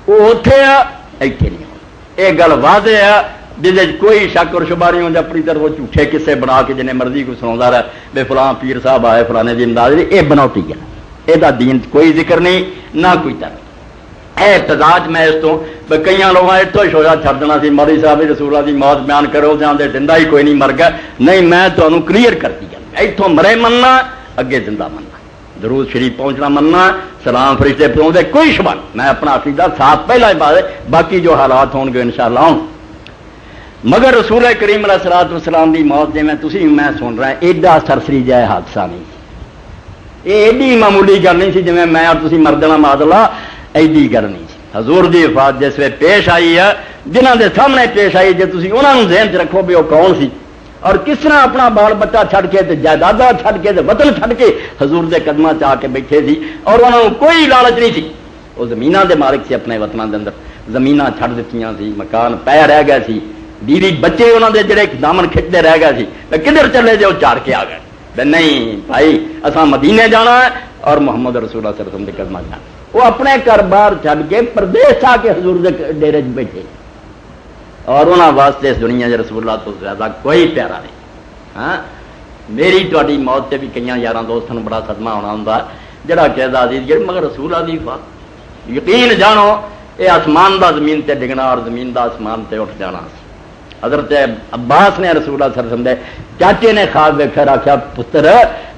[SPEAKER 1] وہ اتنے آ اتنے نہیں آ، یہ گل واضح ہے جی کوئی شک اور شبہ نہیں ہوتا، اپنی طرف جھوٹے قصے بنا کے جنہیں مرضی کو سنا رہا بے فلاں پیر صاحب آئے فلانے کی امداد یہ بناوٹی ہے، یہ دین کوئی ذکر نہیں نہ کوئی طرح احتجاج میں اس تو کئی لوگ اتوں شویا چھڑ دینا سی مولوی صاحب رسول اللہ کی موت بیان کرو جانے ڈنڈا ہی کوئی نہیں مر گیا، نہیں میں تمہیں کلیئر کرتی گل اتوں مرے مننا اگے زندہ مننا، درود شریف پہنچنا مننا، سلام فرشتے پہنچتے کوئی شبہ نہیں، میں اپنا عقیدہ صاف پہلا ہی بات، باقی جو حالات ہون گے انشاءاللہ ہوں۔ مگر رسول کریم علیہ الصلوۃ والسلام کی موت جی میں سن رہا ایڈا سرسری جائے حادثہ نہیں، یہ ایڈی معمولی گل نہیں سی جی میں اور تھی مر دینا معذلہ، ایڈی گل نہیں سی۔ حضور دی وفات جس وقت پیش آئی ہے جنہوں دے سامنے پیش آئی جی تھی انہوں نے ذہن چ رکھو بھی وہ کون سی اور کس طرح اپنا بال بچہ چھڈ کے جائیداد چھڈ کے وطن چھڈ کے حضور دے قدماں چ آ کے بیٹھے سی، اور انہوں نے کوئی لالچ نہیں سی، وہ زمیناں دے مالک سی، اپنے وطنوں دے اندر زمیناں چھڈ دتیاں سی، مکان پے رہ گئے سی، بیوی بچے انہوں دے جڑے دامن کھچتے رہ گئے سی، کدھر چلے جے وہ چاڑ کے آ گئے نہیں بھائی اساں مدینے جانا ہے اور محمد رسول اللہ صلی اللہ علیہ وسلم دے قدماں جانا، وہ اپنے گھر بار چھڈ کے پردیس آ کے حضور دے ڈیرے چ بیٹھے، اور انہوں واسطے اس دنیا چ رسول اللہ تو زیادہ کوئی پیارا نہیں۔ ہاں میری تاری موت سے بھی کئی یار دوستوں بڑا صدمہ ہونا ہوں جڑا کہہ دی جی مگر رسول اللہ دی وفات یقین جانو یہ آسمان دا زمین تے ڈگنا اور زمین دا آسمان تے اٹھ جانا۔ حضرت عباس نے رسول اللہ صلی اللہ علیہ وسلم دے چاچے نے خواب ویکھیا، آخیا پتر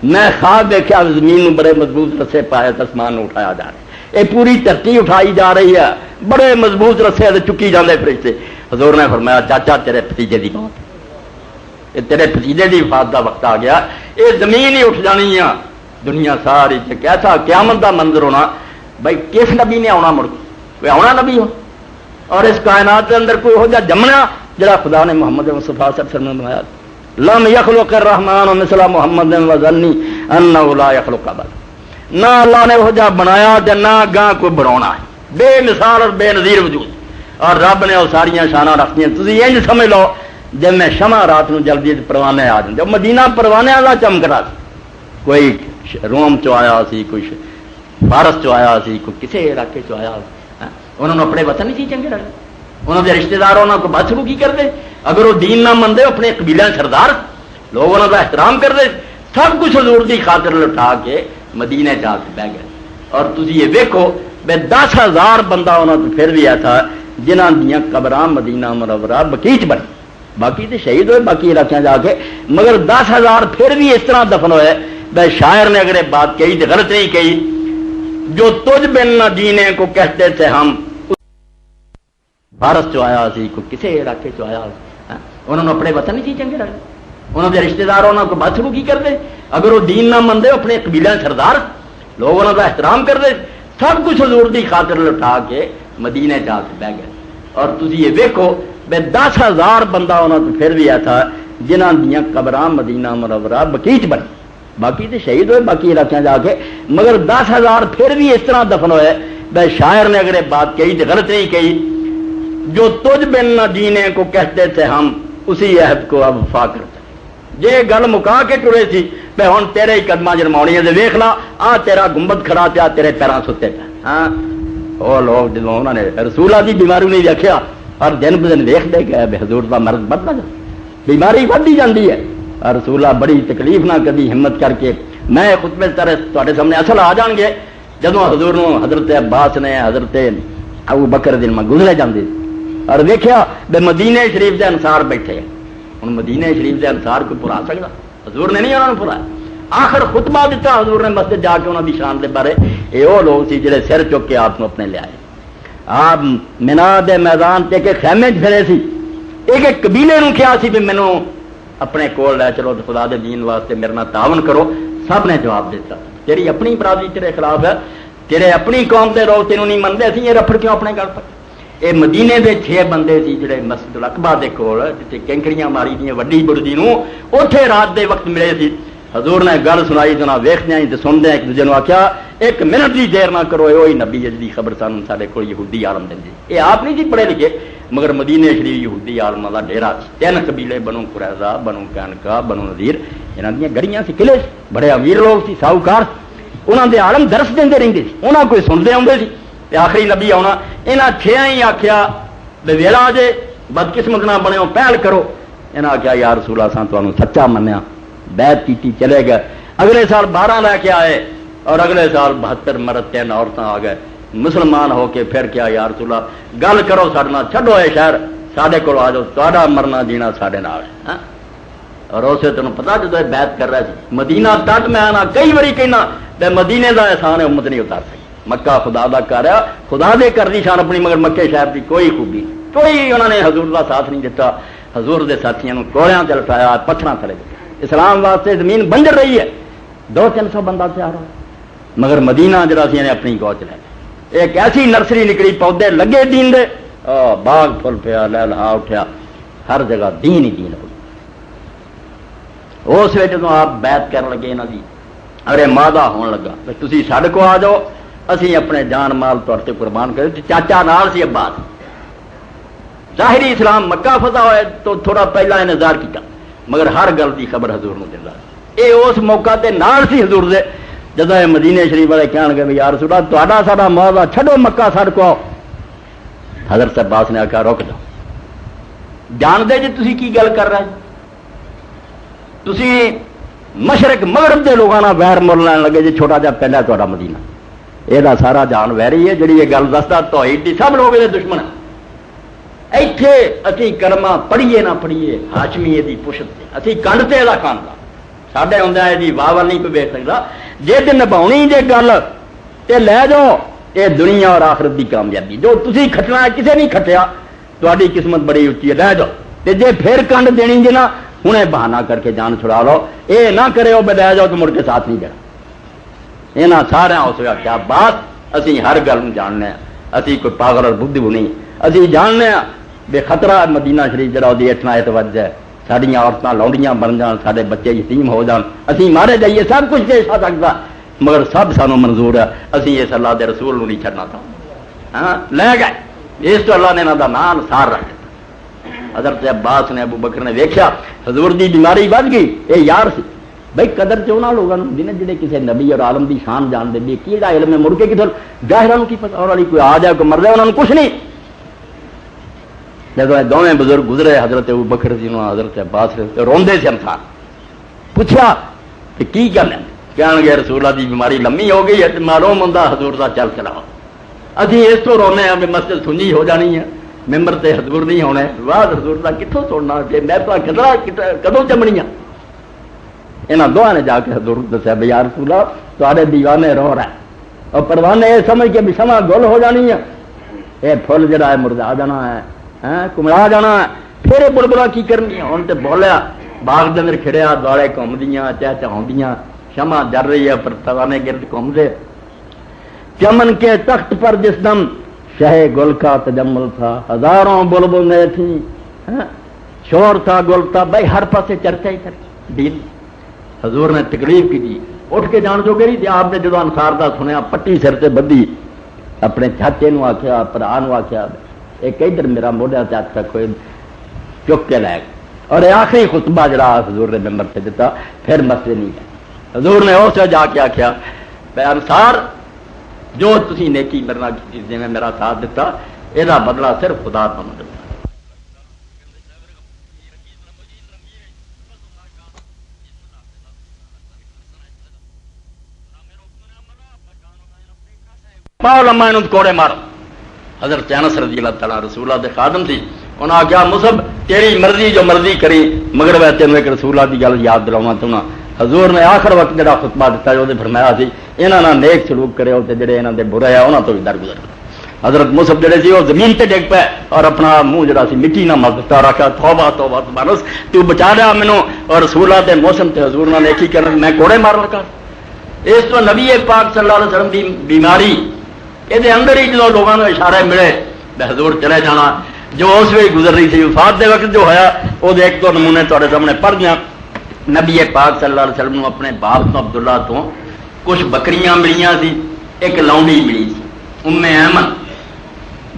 [SPEAKER 1] میں خواب ویکھیا زمین بڑے مضبوط رسے پائے آسمان اٹھایا جا رہا، یہ پوری دھرتی اٹھائی جا رہی ہے، بڑے مضبوط رسے چکی جاندے فرشتے۔ حضور نے فرمایا چاچا تیرے بھتیجے دی موت، تیرے بھتیجے دی وفات دا وقت آ گیا، یہ زمین ہی اٹھ جانی ہے، دنیا ساری کیسا قیامت دا منظر ہونا۔ بھائی کس نبی نے آنا مڑ کوئی آنا نبی ہو اور اس کائنات کے اندر کوئی ہو جا جمنا جڑا خدا نے محمد مصطفیٰ صلی اللہ علیہ وسلم نے بنایا، لم یخلق الرحمن مثل محمد وظنی انہ لا یخلق ابدا، نہ اللہ نے وہ جا بنایا تے نہ گاں کوئی بناونا ہے، بے مثال اور بے نظیر وجود، اور رب نے وہ ساریاں شاناں رکھتیاں، تسی انج سمجھ لو جب میں شمع رات نو جلدی پروانے آ جاندے، مدینہ پروانے دا چمکدا سی، کوئی روم چ آیا سی، کوئی فارس چ آیا سی، کوئی کسی علاقے چ آیا، انہوں نے اپنے وطن نہیں چنگے لگے، انہوں کے رشتے دار انہوں کو بات شروع کی کرتے، اگر وہ دین نہ منتے اپنے قبیلے سردار لوگ انہوں کا احترام کرتے، سب کچھ حضور کی خاطر لٹا کے مدینے جا کے بہ گئے۔ اور تھی یہ ویکو بے 10,000 بندہ انہوں تو پھر بھی ایسا جنہاں دیاں قبراں مدینہ منورہ بقیع بنی، باقی تو شہید ہوئے باقی علاقے جا کے، مگر 10,000 پھر بھی اس طرح دفن ہوئے۔ بے شاعر نے اگر یہ بات کہی تو غلط نہیں کہی، جو تجھ بن نہ جینے کو کہتے تھے ہم، بھارت چ آیا سی کوئی کسی علاقے چ آیا، انہوں نے اپنے وطن نہیں چنگے لگے، انہوں کے رشتے دار انہوں کو بات شروع کی کرتے، اگر وہ دین نہ منتے اپنے قبیلے سردار لوگ انہوں کا احترام کرتے، سب کچھ حضور دی خاطر لٹا کے مدینے جا کے بہ گئے۔ اور تھی یہ ویکو بے 10,000 بندہ انہوں نے پھر بھی تھا جنہاں دیاں قبراں مدینہ منورہ بقیع بنی، باقی تو شہید ہوئے باقی علاقے جا کے، مگر 10,000 پھر بھی اس طرح دفن ہوئے۔ بے شاعر نے اگر یہ بات کہی تو غلط نہیں کہی، جو تجھ بن نہ جینے کو کہتے تھے ہم، اسی عہد کو اب وفا کرتے جے گل مکا کے ٹرے سی پہ ہن تیرے ہی قدماں جرماؤنی ہے ویکھ لا، آ تیرا گنبد کھڑا پیا تیرے پیراں ستے پہ۔ ہاں وہ لوگ جدوں انہوں نے رسولہ دی بیماری نہیں دیکھیا اور دن ب دن ویکھتے گئے بے حضور دا مرض بڑھتا جا، بیماری بڑھتی جاندی ہے، اور رسولہ بڑی تکلیف نہ کبھی ہمت کر کے میں خطبے تہاڈے سامنے اصل آ جان گے جدوں حضور نو حضرت عباس نے حضرت ابو بکر دن میں گزرے جاندے اور دیکھیا بے مدینے شریف دے انصار بیٹھے، ہن مدینے شریف دے انصار کو پورا سکدا، حضور نے نہیں انہوں نے پورا، آخر خطبہ دیتا حضور نے مسجد جا کے انہوں دی شان دے بارے، یہ وہ لوگ سی جڑے سر چک کے آپ اپنے لے آئے، آپ مینا دے میدان تے کے خیمے پھرے سی، ایک ایک قبیلے نو کیا سی بھی مینوں اپنے کول لے چلو خدا دے دین واسطے میرے نال تعاون کرو، سب نے جواب دیتا تیری اپنی برادری تیرے خلاف ہے، تیرے اپنی قوم دے لوگ تینوں نہیں منتے، اسی یہ رفڑ کیوں اپنے گل پر۔ یہ مدینے دے 6 بندے سی جڑے مسجد الاقبا دے کول جتے کینکریاں ماری دیاں وڈی بڑدی نو اوتھے رات دے وقت ملے سی، حضور نے گل سنائی تو نہ ویکھدیاں تے سندے ایک دوجے نو آکھیا ایک منٹ دی دیر نہ کرو، وہی نبی جی خبر سانوں ساڈے کول یہودی عالم دے، یہ آپ نہیں جی پڑھے لکھے مگر مدینے شریف یہودی عالماں دا ڈیرا، 3 قبیلے بنو قریظہ بنو قینقاع بنو نذیر، انہاں دیاں گڑیاں سی قلعے، بڑے امیر لوگ سی ساہوکار، انہاں دے عالم درس دیندے رہندے سی، انہاں کوئی سنتے آندے سی تے آخری نبی آنا، انہاں 6 ہی آکھیا بے ویلا جے بدقسمت نہ بنو پہل کرو، انہاں آکھیا یا رسول اللہ سان تانوں سچا منیا، بیعت کیتی چلے گئے، اگلے سال 12 لے کے آئے اور اگلے سال 72 مرد 3 عورتاں آ گئے، مسلمان ہو کے پھر کیا یا رسول اللہ گل کرو ساڈے نال، چھڈو اے شہر ساڈے کول آ جاؤ، تہاڈا مرنا جینا ساڈے نال ہے۔ اور اسے تمہیں پتا جدو بیعت کر رہا سی مدینہ تک میں آنا کئی باری کہنا تے مدینے دا احسان امت نہیں اتار سکی، مکہ خدا دا کر رہا خدا دے کر دی شان اپنی، مگر مکے شہر دی کوئی خوبی کوئی انہوں نے حضور دا ساتھ نہیں دیتا، حضور دے ساتھیاں کوڑیاں تے لٹایا پتھراں تھلے، اسلام واسطے زمین بنجر رہی ہے، 200-300 بندہ تیار ہو، مگر مدینہ جڑا سی نے اپنی گوچ لے ایک ایسی نرسری نکلی پودے لگے دین دے، باغ پھل پیا لہلا اٹھیا، ہر جگہ دین ہی دین ہو۔ اس وقت جدوں آپ بیعت کرن لگے انہاں دی ارے مادہ ہون لگا تسی ساڈے کو آ جاؤ، اسی اپنے جان مال طور تے قربان کرے، چاچا نال سی عباس، ظاہری اسلام مکہ فتح ہوئے تو تھوڑا پہلا انتظار کیتا، مگر ہر گل دی خبر حضور نو دیندا، اے اس موقع تے نال سی حضور دے، جدوں اے مدینے شریف والے کہن گے یا رسول اللہ تہاڈا ساڈا معاہدہ چھڈو مکہ ساڈے کو آؤ، حضرت عباس نے آکھا رک جاؤ، جان دے جی تسی کی گل کر رہے تسی مشرق مغرب دے لوگاں نال ویر مول لین لگے جی چھوٹا جا پہلا تہاڈا مدینہ، یہ سارا جان ویری ہے جڑی یہ گل دستا توحید دی، سب لوگ یہ دشمن ہیں، ایتھے اسی کلمہ پڑھیے نہ پڑھیے ہاشمی دی پشت سے اسی کنڈ تے دا کھاندا ساڈے ہوندا ہے جی واہ واہ نہیں کوئی ویکھ سکدا، جے تے نبھاؤنی جے گل تے لے جاؤ، یہ دنیا اور آخرت دی کامیابی، جو تسی کھٹنا ہے کسے نہیں کھٹیا، تہاڈی قسمت بڑی اچھی ہے، لے جاؤ، تے جے پھر کنڈ دینی جے نا ہنے بہانہ کر کے جان چھڑا لو، اے نہ کرے ہو بے لے جاؤ تو مڑ کے ساتھ نہیں دینا۔ یہاں سارا اس کا کیا بات، اسی ہر گل جاننے ہیں، اسی کوئی پاگل اور بدھو نہیں، اسی جاننے ہیں بے خطرہ مدینہ شریف جڑا وہ اٹھنا اتوجہ ہے، ساڈیاں عورتاں لونڈیاں بن جان، سارے بچے یتیم ہو جان، اسی مارے جائیے، سب کچھ دے سکتا مگر سب سانو منظور ہے، اسی اس اللہ دے رسول نو نہیں چھڈنا تھا، ہاں لے گئے، اس تو اللہ نے انہاں دا نام سار رکھ دتا۔ حضرت عباس نے ابو بکر نے ویکھیا حضور دی بیماری ود گئی، اے یار سی بھائی قدر چ انہاں لوگاں نوں جنہیں جڑے کسی نبی اور عالم دی شان جان دے بھی کیڑا علم ہے، مڑ کے کدھر ظاہراں نوں کی پتہ، اور علی کوئی آ جائے کوئی مر جائے انہاں نوں کچھ نہیں۔ جدوں دونوں بزرگ گزرے حضرت ابو بکر جی نوں حضرت عباس روندے سے انسان پوچھا کہ کی گل ہے، کہن گے رسول اللہ دی بیماری لمبی ہو گئی ہے، معلوم ہوندا حضور دا چل چلا، ابھی اس تو رونے ہیں مسجد سنجی ہو جانی ہے، ممبر تے حضور نہیں ہونے، واہ حضور دا کتوں سننا کہ میں تو کدوں چمنیاں. یہاں دعا نے جا کے حضور دسیا بھائی یا رسول اللہ تھوڑے دیوانے رو رہا ہے اور پروانے یہ سمجھ کے بھی سما گل ہو جانی ہے، یہ پھول جڑا ہے مرجا جانا ہے، کمڑا جانا ہے، پھر یہ بلبلا کی کرنی ہے. ہوں تو بولیا باغ کے اندر کھڑیا دوڑے گھومدیاں چہچہاؤندیاں، شمع جل رہی ہے پر توانے گرد گھومتے. چمن کے تخت پر جس دم شہ گل کا تجمل تھا، ہزاروں بلبلیں تھیں، شور تھا گل تھا، بھائی ہر پاسے چرچا ہی چرچا. دل حضور نے تکلیف کی تھی، اٹھ کے جان جو گئی تھی. آپ نے جدو انصار دا سنیا پٹی سر سے بدھی، اپنے چاچے نو آخیا برا نو آخیا ایک ادھر میرا موڈیا سے ہاتھ رکھو، چک کے لے گئے. اور آخری خطبہ جڑا حضور نے ممبر سے دیتا پھر مسئلے نہیں ہے. حضور نے اس جا کے آخیا بے انصار جو تسی نیکی میرے نال کی جی میں میرا ساتھ دیتا یہ بدلہ صرف خدا تو مدد. لما کوڑے مارو. حضرت انس رضی اللہ تعالیٰ رسول اللہ دے خادم تھی، انہوں نے کہا مصعب تیری مرضی جو مرضی کری مگر میں تینوں ایک رسول اللہ کی گل یاد دلاواں. تو حضور نے آخر وقت جڑا خطبہ دیتا ہے وہ فرمایا سی یہاں نہ نیک سلوک کرے تے جڑے یہاں دے برے ہیں انہاں تو بھی درگزر. حضرت مصعب جڑے سی وہ زمین تے ڈگ پے اور اپنا منہ جڑا سی مٹی نہ ملتا رکھا، توبہ توبہ تبارک تو بچا لیا مینوں اور رسول اللہ دے موسم تے حضور نے نیکی کرن میں کوڑے مار لگا. اس تو نبی پاک صلی اللہ علیہ وسلم دی بیماری یہ اندر ہی جدو لوگوں نے اشارے ملے حضور چلے جانا جو اس وقت گزر رہی تھی وفات دے وقت جو ہوا وہ ایک دو نمونے تھوڑے سامنے پڑھ دیا. نبی پاک صلی اللہ علیہ وسلم نے اپنے باپ تو عبداللہ تو کچھ بکریاں ملیاں سی، ایک لونڈی ملی سی ام ایمن.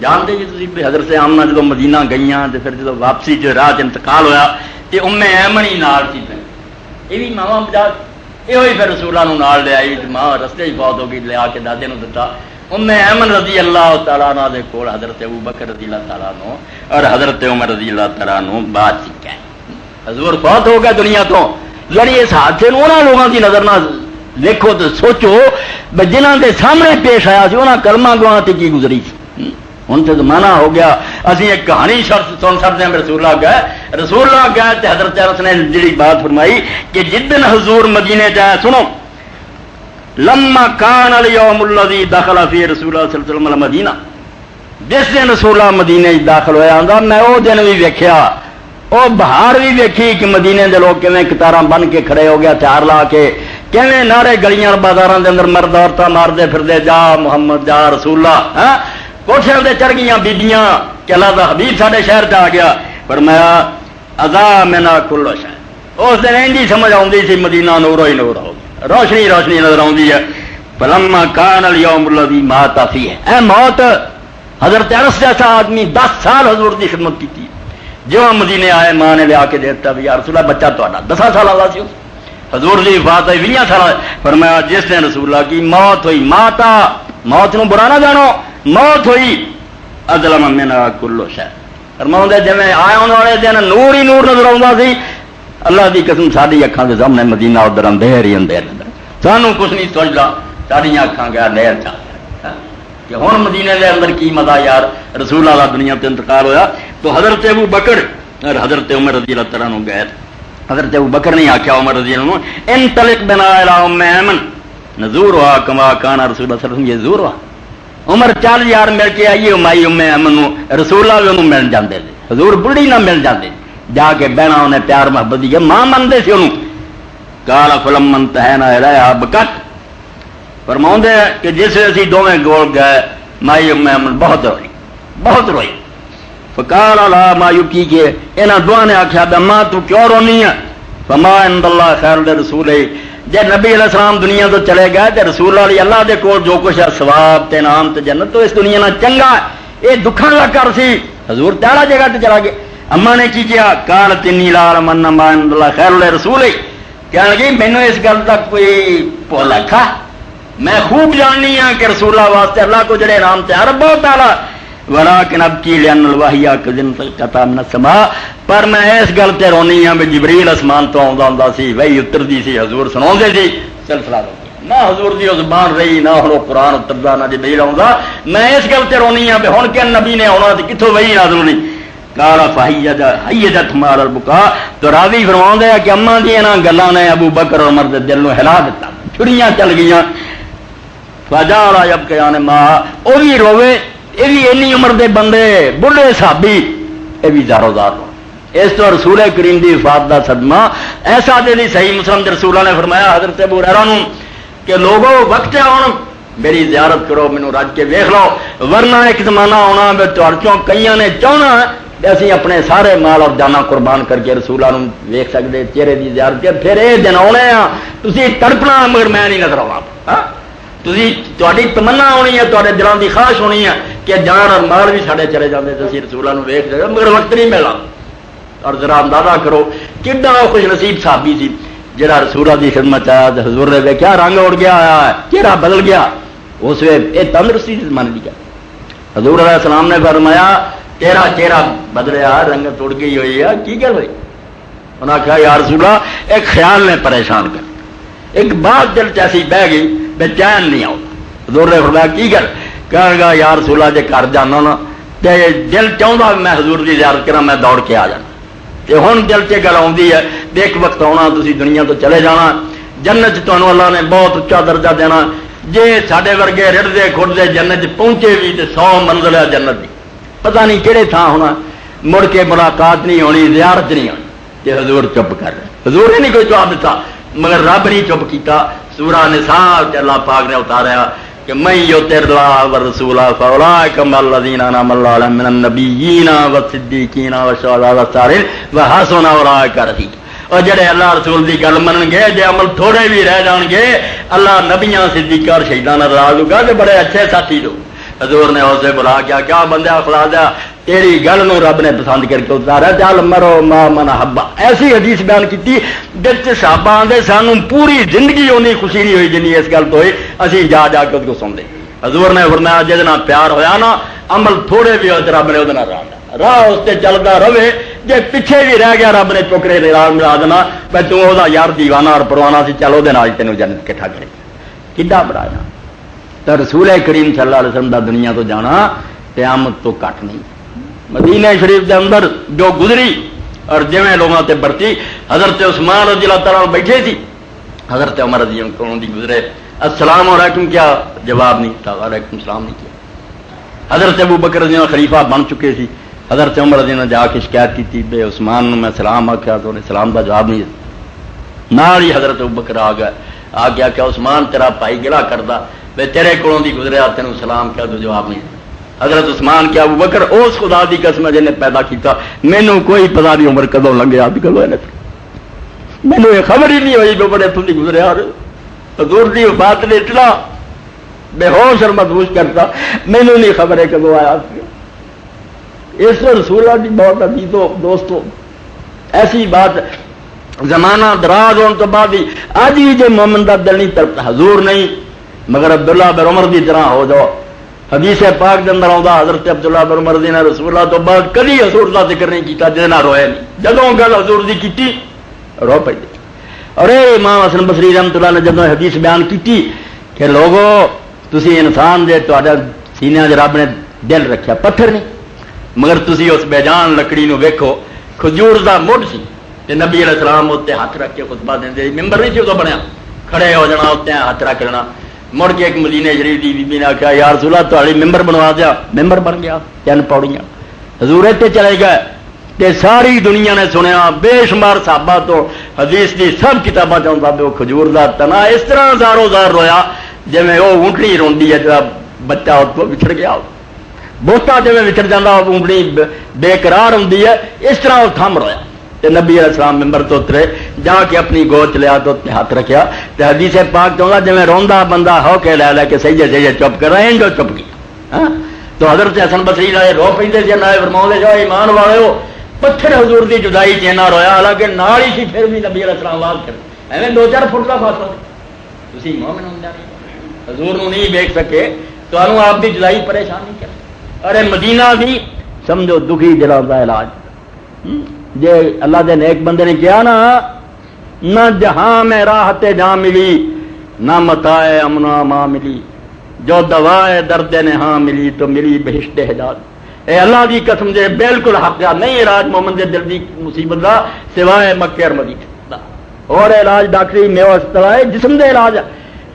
[SPEAKER 1] جانتے جی تھی حضرت آمنہ جدو مدینہ گئیاں تو پھر جدو واپسی جو راہ انتقال ہوا تو ام ایمن ہی نال سی پہ یہ بھی ماوا بجا یہ پھر رسولہ نال لے آئی ماں رستے ہی بہت ہو گئی لیا کے دادے دتا. ام ایمن رضی اللہ تعالیٰ عنہ دے کول حضرت ابو بکر رضی اللہ تعالیٰ عنہ اور حضرت عمر رضی اللہ تعالیٰ عنہ بات سیکھا ہے. حضور فوت ہو گیا دنیا تو، یعنی اس حادثے انہوں لوگوں کی نظر نہ دیکھو تو سوچو جنہوں کے سامنے پیش آیا سی انہوں کلمہ گواں تے کی گزری سی. ہوں تو زمانہ ہو گیا اسی ایک کہانی سن سکتے ہیں. رسول اللہ گئے تو حضرت انس نے جڑی بات فرمائی کہ جدن حضور مدینے جائے، سنو لما کان الیوم الذی دخل فی رسول اللہ صلی اللہ علیہ وسلم المدینہ، جس دن رسول اللہ مدینے داخل ہوا آندا میں وہ دن بھی ویکھیا، وہ بہار بھی ویکھی کہ مدینے دے لوگ کیویں قطاراں بن کے کھڑے ہو گیا ہتھیار لا کے، کیویں نعرے گلیاں بازاراں دے اندر مرد عورتاں ماردے پھردے جا محمد جا رسول اللہ. کوٹھیاں تے چڑھ گئیاں بیبیاں کہ اللہ دا حبیب ساڈے شہر تے آ گیا. فرمایا اذا منا کل شے، اس دن انجی سمجھ آوندی سی مدینہ نور ہی نور ہو گیا، روشنی روشنی نظر آتی ہے. فلما کان الیوم الذی مات فیہ، اے موت حضرت انس جیسا آدمی 10 سال حضور کی خدمت کی تھی، جو مدینے آئے ماں نے لیا کے دیتا بھی یا رسول اللہ بچہ تہاڈا 10 سال والا سی، حضور کی وفات ہوئی 20 سال. فرمایا جس دن رسول اللہ کی موت ہوئی، ماتا موت نو برا نہ جانو، موت ہوئی اظلم منا کل شے. فرماؤں دے جویں آئے ہونے والے دن نور ہی نور نظر آਉਂدا سی. اللہ دی قسم ساری اکھاں دے سامنے مدینہ ادھر اندھیر ہی اندھیر سانوں کچھ نہیں سوچدا، ساری اکھاں گیا نہر چل کہ ہن مدینے دے اندر کی مزہ یار. رسول اللہ دنیا تے انتقال ہویا تو حضرت ابو بکر اور حضرت عمر رضی اللہ تعالیٰ عنہ گئے. حضرت ابو بکر نے آخیا عمر رضی اللہ عنہ انطلق بنا الی ام ایمن نزورها کما کان رسول اللہ صلی اللہ علیہ وسلم یزورها. عمر چل یار مل کے آئیے مائی ام ایمن رسول اللہ انہوں مل جاندے تھے، حضور بڑھی نہ مل جاندے، جا کے بہنا انہیں پیار محبت دی ماں منتے سی انہوں. قال فلما انتهینا الیہا بکت، فرماؤں دے کہ جس اسی دوویں گول گئے مائی ام ایمن بہت روئی بہت روئی. فقال لا ما یبکی کے انہاں دعا نے آخیا ماں تو کیوں رونی ہے؟ فما عند اللہ خیر لرسول، جے نبی علیہ السلام دنیا تو چلے گئے تے رسول اللہ اللہ دے کول جو کچھ ہے ثواب تے انعام تے جنت تو اس دنیا نہ چنگا ہے. یہ دکھاں دا کر سی، حضور تیڑا جگہ تے چلا گیا. اما نے کی کیا؟ قالت انی لا علم ان ما عند اللہ خیر لرسول، کہنے لگی مینوں اس گل دا کوئی بھولا، میں خوب جاننی ہاں کہ رسول اللہ واسطے اللہ کو جڑے انعام تے رب تعالی ولکن ابکی لان الوحی قطع من السماء، پر میں اس گل تے رونی ہاں بھی جبریل آسمان تو آندا ہوندا سی وہی اتردی سی حضور سناوندے سی سلسلہ نہ حضور دی زبان رہی نہ ہوں قرآن اتردا نہ جبریل آਉਂਦਾ میں اس گل تے رونی ہاں ہن کہ نبی نے آنا تے کتھوں وحی نازل ہونی قال فحیجت مار البکا تو راوی فرماوندا ہے کہ اماں دی انہاں گلاں نے ابو بکر اور عمر دے دل نو ہلا دتا چھڑیاں چل گئیاں فجاء یبکیان ما او بھی روے اے بھی اینی عمر دے بندے بڑھے صحابی اے بھی زارو زار اس تو رسول کریم دی وفات دا صدمہ ایسا دے دی صحیح مسلم دے رسولہ نے فرمایا حضرت ابو ہریرہ نو کہ لوگوں وقت آن میری زیارت کرو مینوں رج کے ویکھ لو ورنہ ایک زمانہ آنا میں تہاڈیوں کئیاں نے چاہنا اسی اپنے سارے مال اور جانا قربان کر کے رسولاں نوں ویکھ سکدے چہرے دی زیارت کر پھر اے دن آنے ہاں تسی تڑپنا مگر میں نہیں نظر آواں ہاں تسی تہاڈی تمنا ہونی ہے تہاڈے دلاں دی خواہش ہونی ہے کہ جان اور مال بھی ساڈے چلے جاندے تے اسی رسولاں نوں ویکھ سکدے مگر وقت نہیں ملنا اور ذرا اندازہ کرو کتنا خوش نصیب صحابی سی جڑا رسولہ دی خدمت آیا تو حضور نے ویکھیا رنگ اڑ گیا آیا چہرہ بدل گیا اس وقت یہ تندرستی مان لی گیا حضور علیہ السلام نے فرمایا تیرا چہرہ بدلیا رنگت اڑ گئی ہوئی ہے کی گل ہوئی انہوں نے کہا یا رسول اللہ ایک خیال نے پریشان کر ایک بات دل چیسی بہ گئی بے چین نہیں آؤ حضور نے فرمایا کی گل کہے گا یا رسول اللہ جے گھر جانا نا تے دل چاہتا میں حضور کی زیارت کرا میں دوڑ کے آ جانا ہوں دل سے گل آتی ہے ایک وقت آنا تھی دنیا تو چلے جانا جنت تمہیں اللہ نے بہت اچا درجہ دینا جے سڈے ورگے رڑتے کھڑتے جنت پہنچے بھی تو 100 منزل ہے جنت کی پتہ نہیں کہڑے تھان ہونا مڑ کے ملاقات نہیں ہونی زیارت نہیں ہونی کہ حضور چپ کر رہے حضور نے نہیں کوئی جواب دیتا مگر رب نہیں چپ کیتا سورہ نساء اللہ پاک نے اتاریا کہ من یطع اللہ والرسول فاولئک مع الذین انعم اللہ علیہم من النبیین والصدیقین والشہداء والصالحین وحسن اولئک رفیقا اور جڑے اللہ رسول دی گل منن گے جے عمل تھوڑے بھی رہ جان گے اللہ نبیاں صدیقاں اور شہیداں نال راضی ہوگا کہ بڑے اچھے ساتھی لوگ حضور نے اسے بلا کیا بندہ خدا دیا تیری گل نو رب نے پسند کر کے اتارا چل مرو ما من حبا ایسی حدیث بیان کی جس صحابہ آدھے سانو پوری زندگی اونی خوشی نہیں ہوئی جنی اس گل تو ہوئی اسی جا کے اس کو سنتے حضور نے فرمایا جہد نال پیار ہویا نا عمل تھوڑے بھی ہوتے رب نے وہ راہ اس سے چلتا رہے جی پیچھے بھی رہ گیا رب نے چکرے ملا دینا میں تو یار دیوانہ اور پروانہ سی چل وہ تینوں جنت کٹھا کرے کڈا بڑا تو رسول کریم صلی اللہ علیہ وسلم دا دنیا تو جانا قیامت تو کٹ نہیں مدینہ شریف دے اندر جو گزری اور جویں لوگوں تے برتی حضرت عثمان رضی اللہ تعالیٰ بیٹھے تھی حضرت عمر رضی اللہ عنہ دی گزرے السلام علیکم کیا جواب نہیں تھا وعلیکم السلام نہیں کیا حضرت ابو بکر رضی اللہ خلیفہ بن چکے تھی حضرت عمر رضی اللہ جا کے شکایت کی تھی بے عثمان میں سلام آخیا تو انہیں سلام کا جواب نہیں نال ہی حضرت ابو بکر آ گیا کہ عثمان تیرا بھائی گلا کردا بے تیرے کولوں دی گزریا تینوں سلام کیا تو جواب نہیں حضرت عثمان کیا ابو بکر اس خدا دی قسم جن نے پیدا کیتا مینوں کوئی پتہ نہیں عمر کدوں لنگیا کدوں مینوں یہ خبر ہی نہیں ہوئی بے بڑے تھی گزریا حضور دی وفات نے اتنا بے ہوش اور مدہوش کرتا مینوں نہیں خبر ہے کدوں آیا اس رسول اللہ کی بہت عزیزو دوستو ایسی بات زمانہ دراز ہونے تو بعد ہی اج بھی جو مومن کا دل نہیں تڑپتا حضور نہیں مگر عبداللہ بن عمر کی طرح ہو جاؤ حدیث پاک کے اندر آتا حضرت عبداللہ بن عمر نے رسول اللہ تو بعد کبھی حضور کا ذکر نہیں کیتا جس نہ رویا نہیں جدوں گل حضور دی کیتی رو پی اور امام حسن بصری رحمۃ اللہ نے جدوں حدیث بیان کی کہ لوگو تسی انسان دے تہاڈا سینے رب نے دل رکھا پتھر نہیں مگر تسی اس بے جان لکڑی نو ویکھو کھجور دا مڈ سی تے نبی علیہ السلام اتنے ہاتھ رکھ کے خطبہ دے ممبر نہیں سی ادو بنیا کھڑے ہو جانا اتنے ہاتھ رکھ لینا مڑ کے ایک مدینے شریف کی بی نے آخیا یا رسول اللہ تہاڈی ممبر بنوا دیا ممبر بن گیا 3 پوڑیاں حضور تے چلے گئے تے ساری دنیا نے سنیا بے شمار صحابہ تو حدیث دی سب کتاباں چاہتا بھی وہ کھجور دا تنا اس طرح زارو زار رویا جی وہ اونٹنی روندی ہے جب بچہ اس کو بچھڑ گیا بوٹا جی وچر جانا اونٹنی بے قرار ہوندی ہے اس طرح وہ تھم رویا تے نبی علیہ السلام ممبر تو اترے جا کے اپنی گوچ لیا تو ہاتھ رکھیا تے حدیث پاک چاہتا جی روندا بندہ ہو کے لے کے صحیح چپ کر رہے ہیں جو چپ گیا تو حضرت حسن بصری لائے رو پہ فرماؤں جو ایمان والے ہو پتھر حضور دی جدائی چینا رویا حالانکہ نال ہی سی پھر بھی نبی علیہ السلام آواز کر ایویں 2-4 فٹ کا فاصلہ تسی مومن ہوندے حضور نو نہیں دیکھ سکے تو آپ کی جدائی پریشان نہیں کر ارے مدینہ بھی سمجھو دکھی دلاں دا علاج جے اللہ دے نیک بندے نے کیا نا نہ جہاں میں راحت جہاں ملی نہ متائے امنا ماں ملی، جو دوائے درد نہاں ملی تو ملی بہشت حجاز۔ اے اللہ دی قسم دے بالکل حق نہیں علاج مومن دے دل دی مصیبت دا سوائے مکے اور مدینے دا، اور علاج ڈاکٹری میو اسپتال جسم دے علاج،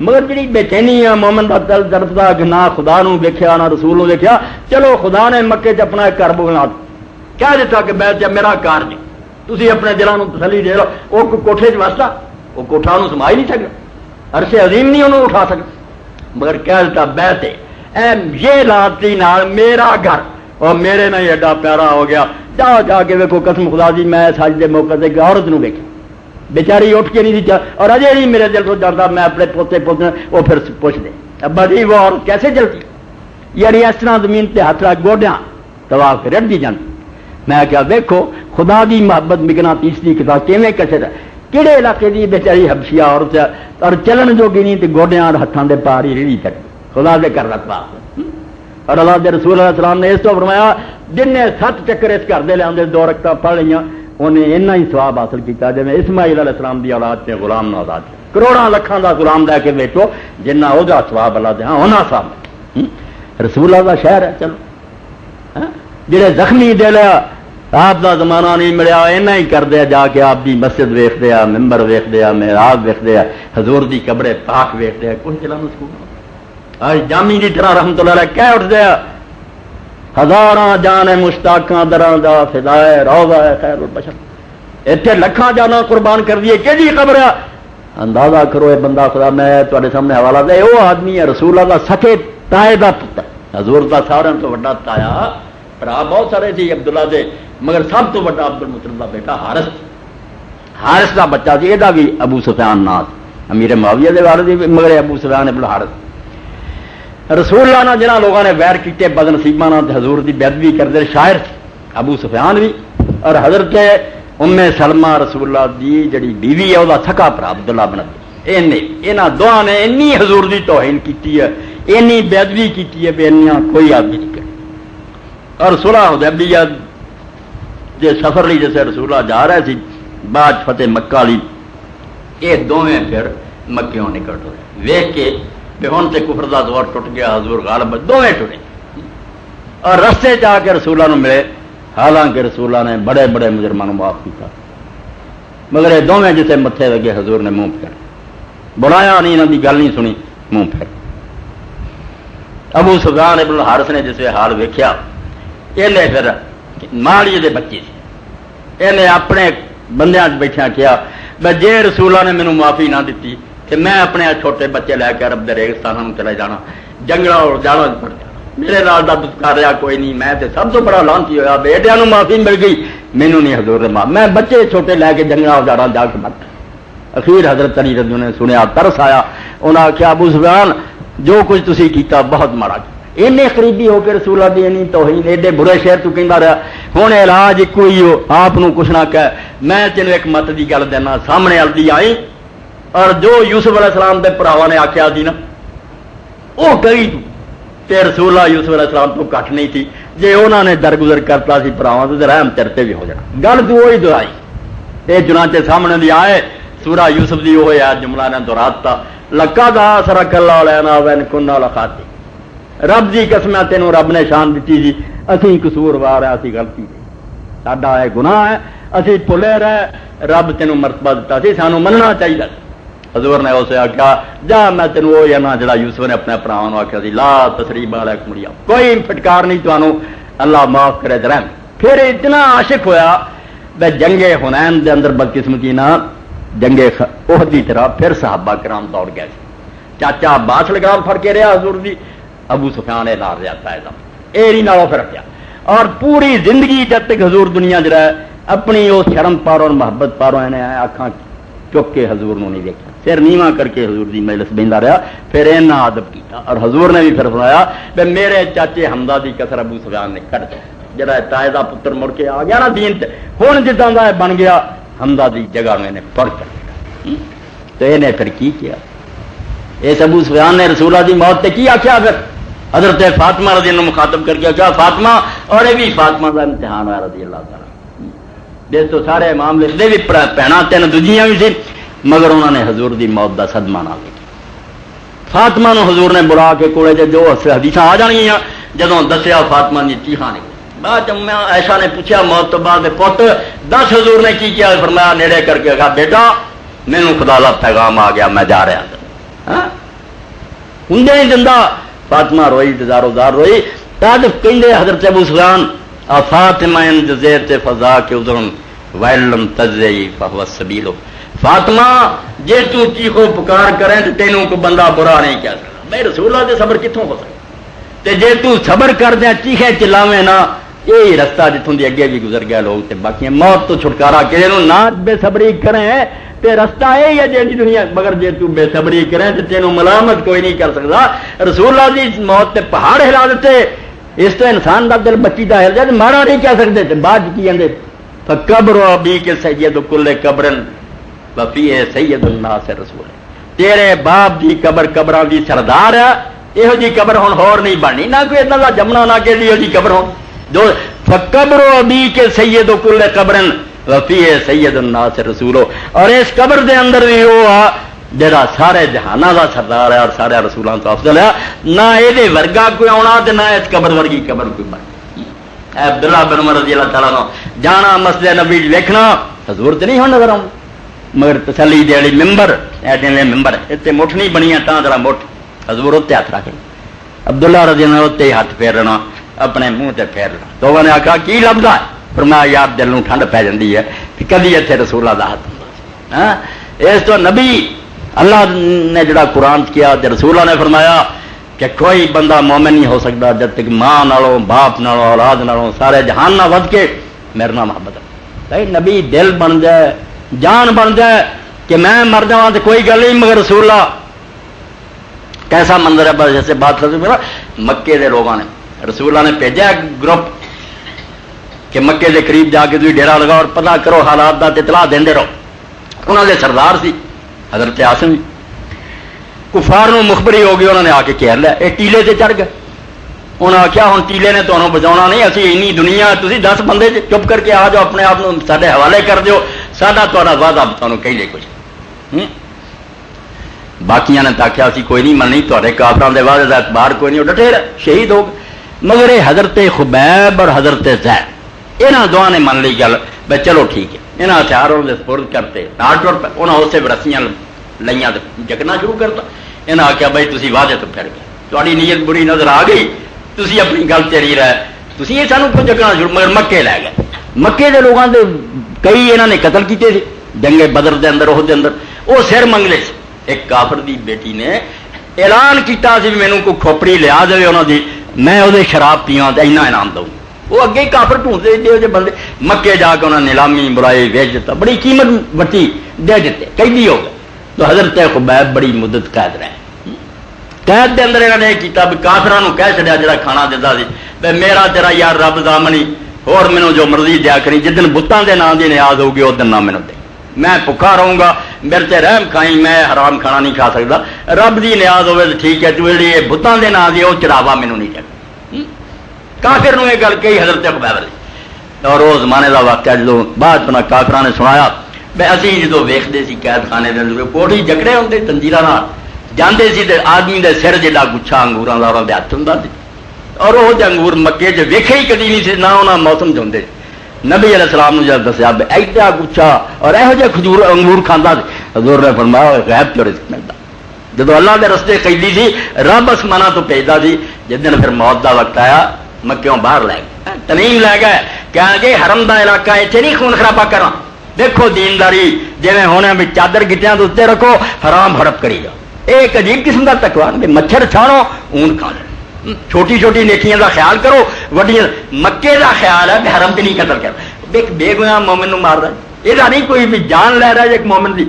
[SPEAKER 1] مگر جی بے چینی ہے مومن دا دل درد دا کہ نہ خدا نو ویکھیا نہ رسول نو ویکھیا، چلو خدا نے مکے چ اپنا گھر بنا کہہ دیتا کہ بیت میرا کار جی تسی اپنے دلوں نو تسلی دے لو، وہ کوٹھے چ واسطہ وہ کوٹھا نو سما ہی نہیں سکتا، عرش عظیم نہیں انہوں اٹھا سکتا، مگر کہہ دیتا بیت اے یہ لاتی نال میرا گھر اور میرے نہ ایڈا پیارا ہو گیا، جا جا کے ویکھو قسم خدا دی میں سج دے موقع سے عورت نو ویکھی بیچاری اٹھ کے نہیں تھی اور اجے نہیں میرے دل کو ڈرتا، میں اپنے پوتے پوتے وہ پھر پوچھ دے ابا جی وہ عورت کیسے چلتی، یعنی اس طرح زمین تے ہاتھ رکھ گوڈیاں طواف رٹ دی جاتی۔ میں کیا ویکھو خدا دی محبت مگنا تیسری کتاب کیویں کسر ہے، کہڑے علاقے دی بیچاری حبشیہ عورت اور چلن جوگی نہیں تے گوڈیاں اور ہاتھاں دے پار ہی ریڑھی تک خدا دے کر رکھا، اور اللہ دے رسول علیہ السلام نے اس تو فرمایا جن نے 7 چکر اس گھر دے لے 2 رکعتاں پڑھ لیاں انہیں اتنا ہی ثواب حاصل کیتا جی اسماعیل علیہ السلام دی اولاد سے غلام نہ آزاد کروڑاں لکھاں دا غلام دے کے بیٹھو جنہ او دا ثواب اللہ دے، ہاں ہونا ثواب رسول اللہ دا شہر ہے، چلو جڑے زخمی دل آپ دا زمانہ نہیں ملیا اینا ہی کر دیا جا کے آپ دی مسجد ویکھ دیا، ممبر ویکھ دیا، محراب ویکھ دیا، حضور دی قبر پاک ویکھ دیا، کوئی چلا سکون آج جامی دی طرح رحمت اللہ علیہ کہہ اٹھ دیا ہزاراں جان مشتاقاں دراں دا فدائے روضہ خیر البشر، اتنے لکھاں جانا قربان کر دیے کہ جی قبر ہے، اندازہ کرو اے بندہ خدا میں تواڈے سامنے حوالہ دے وہ آدمی ہے رسول اللہ سکے تائے دا پتر حضور دا سارے تو بڑا تایا، بھرا بہت سارے سی عبداللہ دے مگر سب تو بڑا عبد المطلب دا بیٹا حارث دا بچہ سی، یہ بھی ابو سفیان ناز امیر معاویہ دے والد مگر ابو سفیان ابن حارث۔ رسول اللہ نے جنہاں لوگوں نے ویر کیتے بد نصیباں نال حضور دی بے ادبی کردے شاعر ابو سفیان بھی، اور حضرت ام سلمہ رسول اللہ دی جڑی بیوی ہے وہ سکا بھرا عبداللہ بن ابی، انہاں دوہاں نے انی حضور دی توہین کیتی ہے، اینی بے ادبی کیتی ہے بے انیاں کوئی آدمی نہیں کرے۔ اور صلح حدیبیہ دے سفر لی جیسے رسول اللہ جا رہے سی بعد فتح مکہ لی، یہ دوویں پھر مکیوں نکل رہے ویکھ کے کہ ہن تے کفر دا دور ٹوٹ گیا، حضور غالب دوویں ٹرے اور رستے جا کے رسول اللہ ملے، حالانکہ رسول اللہ نے بڑے بڑے مجرماں نوں معاف کیتا، مگر یہ دوویں جسے متھے لگے حضور نے منہ پھیر بلایا نہیں، انہاں دی گل نہیں سنی، منہ پھیر۔ ابو سفیان ابن الحارث نے جسے حال ویکھیا انہیں پھر ماڑی دے بچے سی، انہیں اپنے بندیاں بیٹھا کیا میں جے رسول اللہ نے مینوں معافی نہ دیتی کہ میں اپنے چھوٹے بچے لے کے عرب دے ریگستان چلے جانا، جنگل اور جانا پڑ جانا، میرے نال دا کر رہا کوئی نہیں، میں تے سب تو بڑا لانتی ہویا، بیٹیاں نوں معافی مل گئی مینوں نہیں حضور نے معاف، میں بچے چھوٹے لے کے جنگل اور جانا جا کے مر۔ اخیر حضرت علی رضی اللہ نے سنیا، ترس آیا، انہاں آخیا ابو سفیان جو کچھ تسی کیتا بہت ماڑا، اینے قریبی ہو کے رسول اللہ دی اینی توہین ایڈے برے شہر تو کہندا رہا، ہن علاج ایک ہی ہو آپ نو کچھ نہ کہہ، میں تینوں ایک مت دی گل دینا سامنے الدی آئی، اور جو یوسف علیہ السلام دے بھراواں نے آکھیا سی نا وہ کری تے رسول اللہ یوسف علیہ السلام تو گھٹ نہیں تھی، جے انہاں نے درگزر کرتا سی بھراواں تو رحم تیرے تے بھی ہو جانا، گل تو وہی دہرائی، اے چنانچہ سامنے دی آئے سورہ یوسف دی وہ ہے جملہ نے دہراتا لقد آثرک اللہ علینا وان کنا لخاطئین، رب دی قسم تینوں رب نے شان دیتی جی اسی قصوروار ہے، اسی غلطی ساڈا ہے گناہ ہے، اسی بھلے رہے، رب تینوں مرتبہ دیتا سی، سانوں مننا چاہیے۔ حضور نے اسے آخیا جا میں تینوں وہ نا جڑا یوسف نے اپنے بھراواں آخیا سی لا تثریب علیکم اليوم، کوئی پھٹکار نہیں تانوں، اللہ معاف کرے رحم۔ پھر اتنا عاشق ہویا بے جنگ حنین دے اندر بدقسمتی نہ جنگ احد دی طرح پھر صحابہ کرام دوڑ گئے، چاچا عباس لگام پھڑ کے رہا حضور دی، ابو سفیان لار جاتا ہے ایری نالوں پھر رکھا، اور پوری زندگی جب تک حضور دنیا جڑا ہے اپنی اس شرم پاروں اور محبت پاروں انہیں آنکھاں چک کے حضور نو نہیں دیکھا، سر نیواں کر کے حضور دی مجلس بہندا رہا، پھر اینا ادب کیتا، اور حضور نے بھی پھر فرمایا کہ میرے چاچے حمزہ دی کسر ابو سفیان نے کٹ دیا، جڑا تائے دا پتر مڑ کے آ گیا نا دین تے، ہن جداں دا بن گیا حمزہ دی جگہ میں نے پڑ کر دیا، تو انہیں پھر کی کیا اس ابو سفیان نے رسول اللہ دی موت تے کی آخیا، پھر حضرت فاطمہ رضی اللہ عنہ مخاطب کر کے کیا فاطمہ، اور یہ بھی فاطمہ کا امتحان ہے رضی اللہ تعالیٰ، جس تو سارے معاملے دے بھی بہنا تین دوجیاں بھی سی، مگر انہوں نے حضور دی موت دا صدمہ نہ لیا، فاطمہ نو حضور نے بلا کے کولے جو حدیث آ جانگیاں جدوں دسیا فاطمہ دی چیخاں نکلی بعد میں عائشہ نے پوچھا موت تو بعد پت دس حضور نے کی کیا فرمایا نیڑے کر کے کہا بیٹا مینوں خدا دا پیغام آ گیا میں جا رہا ہوں نہیں دندا فاطمہ روئی دارو دار روئی تد کہندے حضرت ابو سفیان فاطمہ ان جزیت فضا کے ادھر ویلم تزئی فہو السبیل فاطمہ جے تو چیخو پکار کریں تو تینوں کو بندہ برا نہیں کہہ سکتا میں رسول اللہ دے صبر کتوں ہو سکتا تے جے تو صبر کر دیں چیخے چلاویں نا یہی رستہ جتوں دی اگے بھی گزر گیا لوگ تے باقی موت تو چھٹکارا کرے نو نہ بے صبری کریں تے رستہ یہی ہے جی دنیا مگر جے تو بے صبری کریں تے تینوں ملامت کوئی نہیں کر سکتا رسول اللہ دی موت تے پہاڑ ہلا دیتے اس تو انسان دا دل بچی دا ہل جائے مارا نہیں کہہ سکتے تے بعد کی کہندے فقبر ابی کے سید کل قبرن وفی سید الناس رسول تیرے باپ دی قبر قبراں دی سردار ہے یہو جی قبر ہن ہور نہیں بننی نہ کوئی اتنا جمنا نہ کہ یہو جی قبر ہو جو فقبر ابی کے سید کل قبرن وفی سید الناس رسول اور اس قبر دے اندر بھی وہ جڑا سارے جہاناں دا سردار ہے اور سارے رسولاں تو افضل ہے نہ یہ ورگا کوئی آنا تے نہ اس قبر ورگی قبر کوئی بن عبداللہ بن عمر رضی اللہ تعالیٰ جانا مسجد نبی ویکھنا حضور تے نہیں ہون نظر آؤں مگر تسلی دے والی ممبر ایڈے ممبر اتنے مٹھ نہیں بنیا تا ذرا مٹھ حضور اتنے ہاتھ رکھ عبداللہ رضی اللہ اتنے ہی ہاتھ پھیرنا اپنے منہ تے پھیرنا تو نے آخا کی لبدا ہے فرمایا یار دل نو ٹھنڈ پی جاتی ہے کہ کدی اتنے رسول اللہ ہاتھ ہوں اس تو نبی اللہ نے جڑا قرآن کیا رسول اللہ نے فرمایا کہ کوئی بندہ مومن نہیں ہو سکتا جب تک ماں نالوں باپ نالوں اولاد نالوں سارے جہان نہ ود کے میرے نام محبت ہے نبی دل بن جائے جان بن جائے کہ میں مر جاؤں تو کوئی گل نہیں مگر رسول اللہ کیسا منظر ہے بس جیسے بات کرتے مکے دے لوگوں نے رسول اللہ نے بھیجا گروپ کہ مکے دے قریب جا کے تھی ڈیرا لگاؤ اور پتہ کرو حالات دا اطلاع دیندے رہو انہوں نے سردار سی حضرت عاصم کفار نو مخبری ہو گئی انہوں نے آ کے گھیر لیا یہ ٹیلے سے چڑھ گئے انہوں نے آخیا ہوں ٹیلے نے تمہیں بچاؤنا نہیں اسی اینی دنیا تھی 10 بندے چپ کر کے آ جاؤ اپنے آپ سارے حوالے کر دیو ساڈا تہاڈا وعدہ تمہیں کہی لے کچھ باقیاں نے تو آخیا اسی کوئی نہیں مننی تے کافران دے وعدے کا اعتبار کوئی نہیں ڈٹے شہید ہو گئے مگر یہ حضرت خبیب اور حضرت زید یہاں دونوں نے من لی گل بھائی چلو ٹھیک ہے یہاں ہتھیاروں کے سپرد کرتے انہوں نے اسے رسیاں لائیاں جگنا شروع کرتا یہاں آخیا بھائی تھی وعدے تو پھر گئے تاری نیت بری نظر آ گئی تھی اپنی گل تیری رہے تھی یہ سانو کو جگنا شروع مگر مکے لے گئے مکے کے لوگوں کے کئی یہاں نے قتل کیتے تھے جنگے بدر دے اندر وہ سر منگلے سے ایک کافر دی بیٹی نے اعلان کیتا سی مینوں کو کھوپڑی لیا دے انہوں دی میں وہ شراب پیواں تے اینا انعام دوں وہ اگے کافر ڈھونڈتے جو بندے مکے جا کے انہوں نے نیلامی برائی ویچ دیتا بڑی قیمت وٹی دے دیتے قیدی ہو گئے تو حضرت خبیب بڑی مدت قید رہے قید دے اندر انہوں نے کیتا بھی کافرانو کہہ چڑیا جڑا کھانا دیتا سی بے میرا تیرا یار رب دامنی اور مینوں جو مرضی دیا کری جدن بتاں دے نام دی نیاز ہوگی اس دن نہ مینوں دے میں بھکا رہوں گا میرے تے رحم کھائیں میں حرام کھانا نہیں کھا سکتا رب دی نیاز ہوئے تو ٹھیک ہے تو جی بتاں دے نام دی وہ چڑھاوا مینوں نہیں چاہیے کافر نو یہ گل کہی حضرت خبیب علیہ اور وہ زمانے کا واقعہ جدو بعد میں کافراں نے سنایا بے اسی جدو ویکھدے سی قید خانے دے اندر کوٹھی جکڑے ہوندے تنجیراں نال جاندے سی تے آدمی دے سر جڑا گچھا انگوراں دا انہاں دے ہاتھ ہوندا سی اور وہ انگور مکے چ ویکھے ہی کدی نہیں سی نہ انہاں موسم چوندے نبی علیہ السلام نے جب دسیا ایڈا گچھا اور یہو جہ کھجور انگور کھانا حضور نے فرمایا غیب چ رزق ملتا جب اللہ کے رستے قیدی سی رب آسمانہ تو بھیجتا سی جس دن پھر موت کا وقت آیا مکیوں باہر لے گئے تنیم لے گئے کہ حرم دا علاقہ اتنے نہیں خون خرابہ کرا دیکھو دینداری جی ہونے بھی چادر گٹیاں تو اتنے رکھو حرام ہڑپ کری جاؤ ایک عجیب قسم کا تکوان بھی مچھر چھاڑو اون کھا لو چھوٹی چھوٹی نیکیاں کا خیال کرو وڈیاں مکے کا خیال ہے کہ حرم سے نہیں قتل کر بے گناہ مومن نو مار رہا ہے یہ نہیں کوئی بھی جان لے رہا ہے ایک مومن دی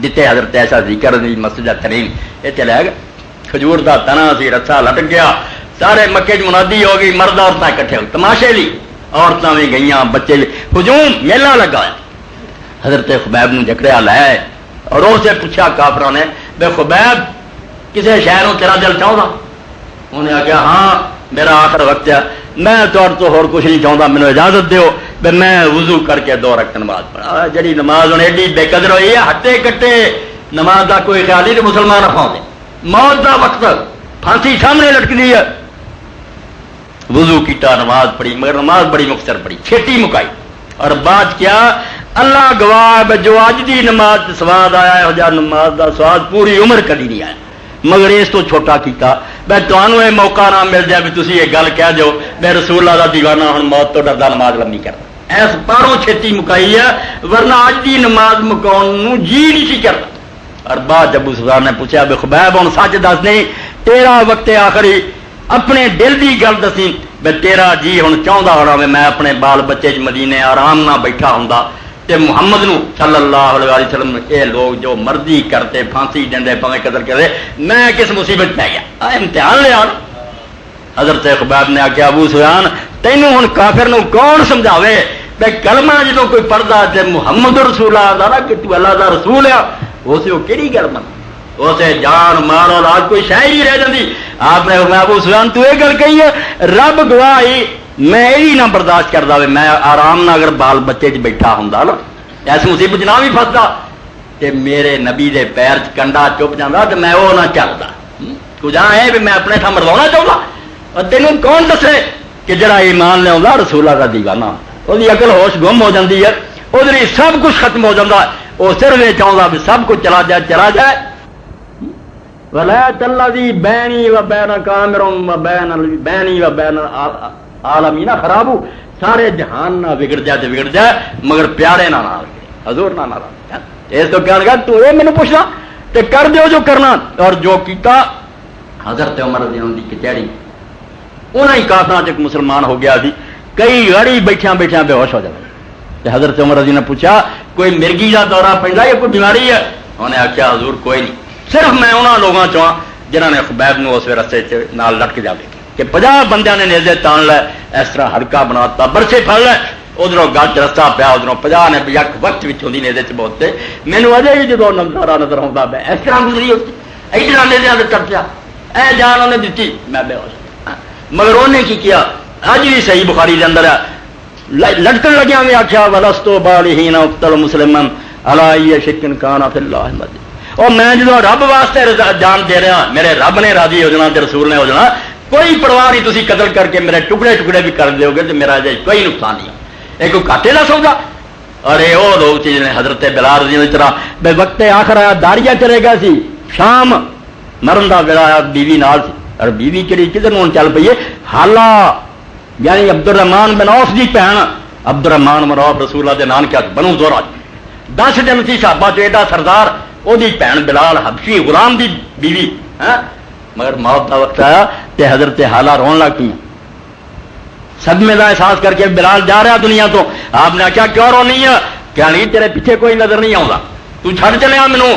[SPEAKER 1] جتنے حضرت ایسا ذکر دی مسجد ترین اتنے لے گئے کھجور کا تنا سی رسا لٹک گیا سارے مکے چ منادی ہو گئی مرد عورتیں کٹھے ہو تماشے لی عورتیں بھی گئی بچے لی ہجوم میلہ لگا حضرت خبیب نے جکڑیا لائے اور اس سے پوچھا کافروں نے بے خبیب کسی شہر تیرا دل چاہتا انہیں آخیا ہاں میرا آخر وقت ہے میں تو ہور کچھ نہیں چاہتا مینو اجازت دیو بے میں وضو کر کے 2 رکعت نماز پڑھا جڑی نماز ہوں ایڈی بے قدر ہوئی ہے ہٹے کٹے نماز کا کوئی خیال نہیں تو مسلمان رکھا موت دا وقت پھانسی سامنے لٹکتی ہے، وضو کیتا نماز پڑھی، مگر نماز بڑی مختصر پڑھی، چھیٹی مکائی، اور بات کیا اللہ گواہ جو اج دی نماز سواد آیا ہے جا نماز دا سواد پوری عمر کدی نہیں آیا، مگر اس تو چھوٹا کیتا میں تمہیں یہ موقع نہ مل جائے بھی تھی یہ گل کہہ دو میں رسول اللہ دا دیوانہ ہوں موت تو ڈردا نماز لمبی کرتا، ایس پاروں چھتی مکائی ہے، ورنہ اج دی نماز مکاؤ جی نہیں سی کرتا۔ اور بعد ابو سفیان نے پوچھا بے خبیب ہوں سچ دس نہیں تیرا وقت آخری اپنے دل کی گل دسی بے تیرا جی ہوں چاہتا ہونا میں اپنے بال بچے مدینے آرام نہ بیٹھا ہوں تے محمد نو صلی اللہ علیہ وسلم یہ لوگ جو مرضی کرتے پھانسی دے پاویں قتل کرتے میں کس مصیبت پہ گیا امتحان لیا۔ حضرت خبیب نے آخیا ابو سفیان تینوں ہوں کافر نو کون سمجھاوے بے کلمہ جدو کوئی پڑھتا تے محمد رسول اللہ کہ تو اللہ دا رسول ہے اسے وہ کہڑی گل من اسے جان مارو آج کوئی شاعری رہ جاتی۔ آپ نے ابو سفیان تو یہ گل کہی ہے رب گواہی میں یہی نہ برداشت کرتا میں آرام نہ اگر بال بچے چ بیٹھا ہوں نا ایسی مصیبت نہ بھی پھستا کہ میرے نبی دے پیر چ کنڈا چپ جاتا تو میں وہ نہ چلتا کچھ ہے بھی میں اپنے تھا مروا چاہتا اور تینوں کون دسے کہ جڑا ایمان لیا رسول اللہ کا دیوانہ وہ عقل ہوش گم ہو جاتی ہے وہ سب کچھ ختم ہو جاتا وہ صرف یہ چاہتا بھی سب کچھ چلا جائے ولایت الذی بینی و بین کامر و بینی و بین عالمین خراب سارے جہان نہ بگڑ جائے مگر پیارے نہ حضور نہ ناراض اس تو کیا لگا تو یہ مینوں پوچھنا تے کر دیو جو کرنا اور جو کیتا حضرت عمر رضی اللہ عنہ دی کچہری انہاں ہی کافراں چ مسلمان ہو گیا سی کئی گھڑی بیٹھیاں بے ہوش ہو جاتے حضرت عمر رضی نے پوچھا کوئی مرگی کا دورہ پہنتا یا کوئی بیماری ہے انہیں آخیا حضور کوئی نہیں صرف میں انہوں لوگوں چاہ جنہوں نے خبیب نو اس رستے نال لٹک جائے کہ 50 بندیاں نے نیزے تان لے اس طرح ہلکا بنا برسے پڑ لے ادھروں گل رستہ پیا ادھروں 50 نے یک وقت ہوتی نیزے چ بہتے مینو اجے بھی جدو نظر آتا میں اس طرح گزری ادھر نیزیا سے ٹر پیا اے جان انہیں دیتی میں بے ہوش مگر انہیں کی کیا اج بھی صحیح بخاری کے اندر لٹکن لگیا میں آخیا ولستو بالحین اقتل مسلمن علی شکن کانا فی اللہ مسجد اور میں جدو رب واسطے جان دے رہا میرے رب نے راضی ہو جانا تے رسول نے ہو جانا کوئی پرواہ نہیں تسی قتل کر کے میرے ٹکڑے بھی کر دیو گے تو میرا کوئی نقصان نہیں یہ کوئی گھاٹے کا سودا۔ اور یہ وہ لوگ تھے جنہیں حضرت بلال رضی اللہ عنہ بے وقت آخر آیا داڑیاں چلے گا سی شام مرن کا ویلا آیا بیوی نال سی اور بیوی کہڑی کدھر چل پی ہے حالا یعنی عبد الرحمان بن عوف دی بہن عبد الرحمان بن عوف رسول اللہ دے نام کیا بنو زہرہ 10 دن سی صحابہ چ ایڈا سردار وہ بہن بلال حبشی غلام دی بیوی مگر موت کا وقت آیا تے حضرت حالا رون لگ پی صدمے کا احساس کر کے بلال جا رہا دنیا تو آپ نے آخیا کیوں رونی ہے کیا نہیں تیرے پیچھے کوئی نظر نہیں آتا تو چھڑ چلیا مینو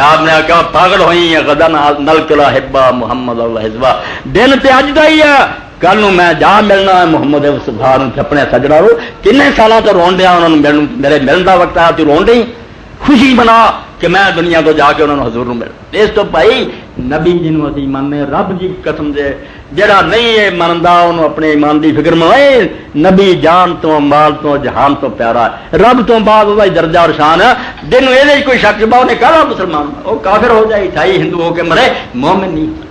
[SPEAKER 1] آپ نے آخیا پاگل ہوئی ہے غدا نل کلا ہبا محمد اللہ حزبہ دن تے اج دا ہی ہے کل میں جا ملنا ہے محمد سبحان اپنے سجڑا رو کن سالوں تو رون دیا انہوں نے میرے ملن کا وقت آیا تو رون ڈی خوشی بنا کہ میں دنیا تو جا کے انہوں نے حضور مل اس تو بھائی نبی جنوں اسی مننے رب جی قسم دے جڑا نہیں ہے منتا انہوں اپنے ایمان دی فکر میں نبی جان تو مال تو جہان تو پیارا رب تو بعد وہ درجہ اور شان ہے دن یہ کوئی شک با نے کہا مسلمان وہ کافر ہو جائے عیسائی ہندو ہو کے مرے مومن نہیں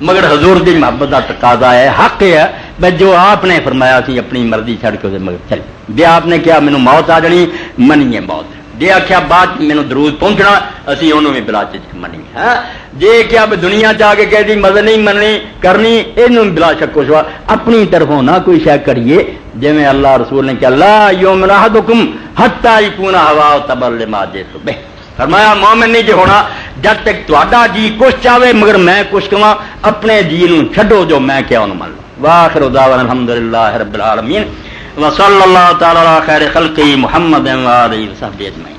[SPEAKER 1] مگر حضور دی محبت کا تقاضا ہے حق ہے بھائی جو آپ نے فرمایا سی اپنی مرضی چھڑ کے مگر چل جی آپ نے کیا مینوں موت آ جانی منیے موت جی آخیا بعد مینوں درود پہنچنا اسی انہوں بھی بلا منی ہے جی کیا دنیا چاہ کے کہہ دی مزہ نہیں مننی کرنی یہ بلا شک شوا اپنی طرفوں نہ کوئی شے کریے جی اللہ رسول نے کیا لا یؤمن احدکم حتی یکون ہوا تبع لما جئت بہ فرمایا مومن نہیں جی ہونا جب تک تا جی کچھ چاہے مگر میں کچھ کہاں اپنے جی نو چھڈو جو میں کیا انہوں مان لو واخر دعوانا الحمدللہ رب العالمین وصلی اللہ تعالی علی خیر خلقی محمد و آلہ وصحبہ اجمعین۔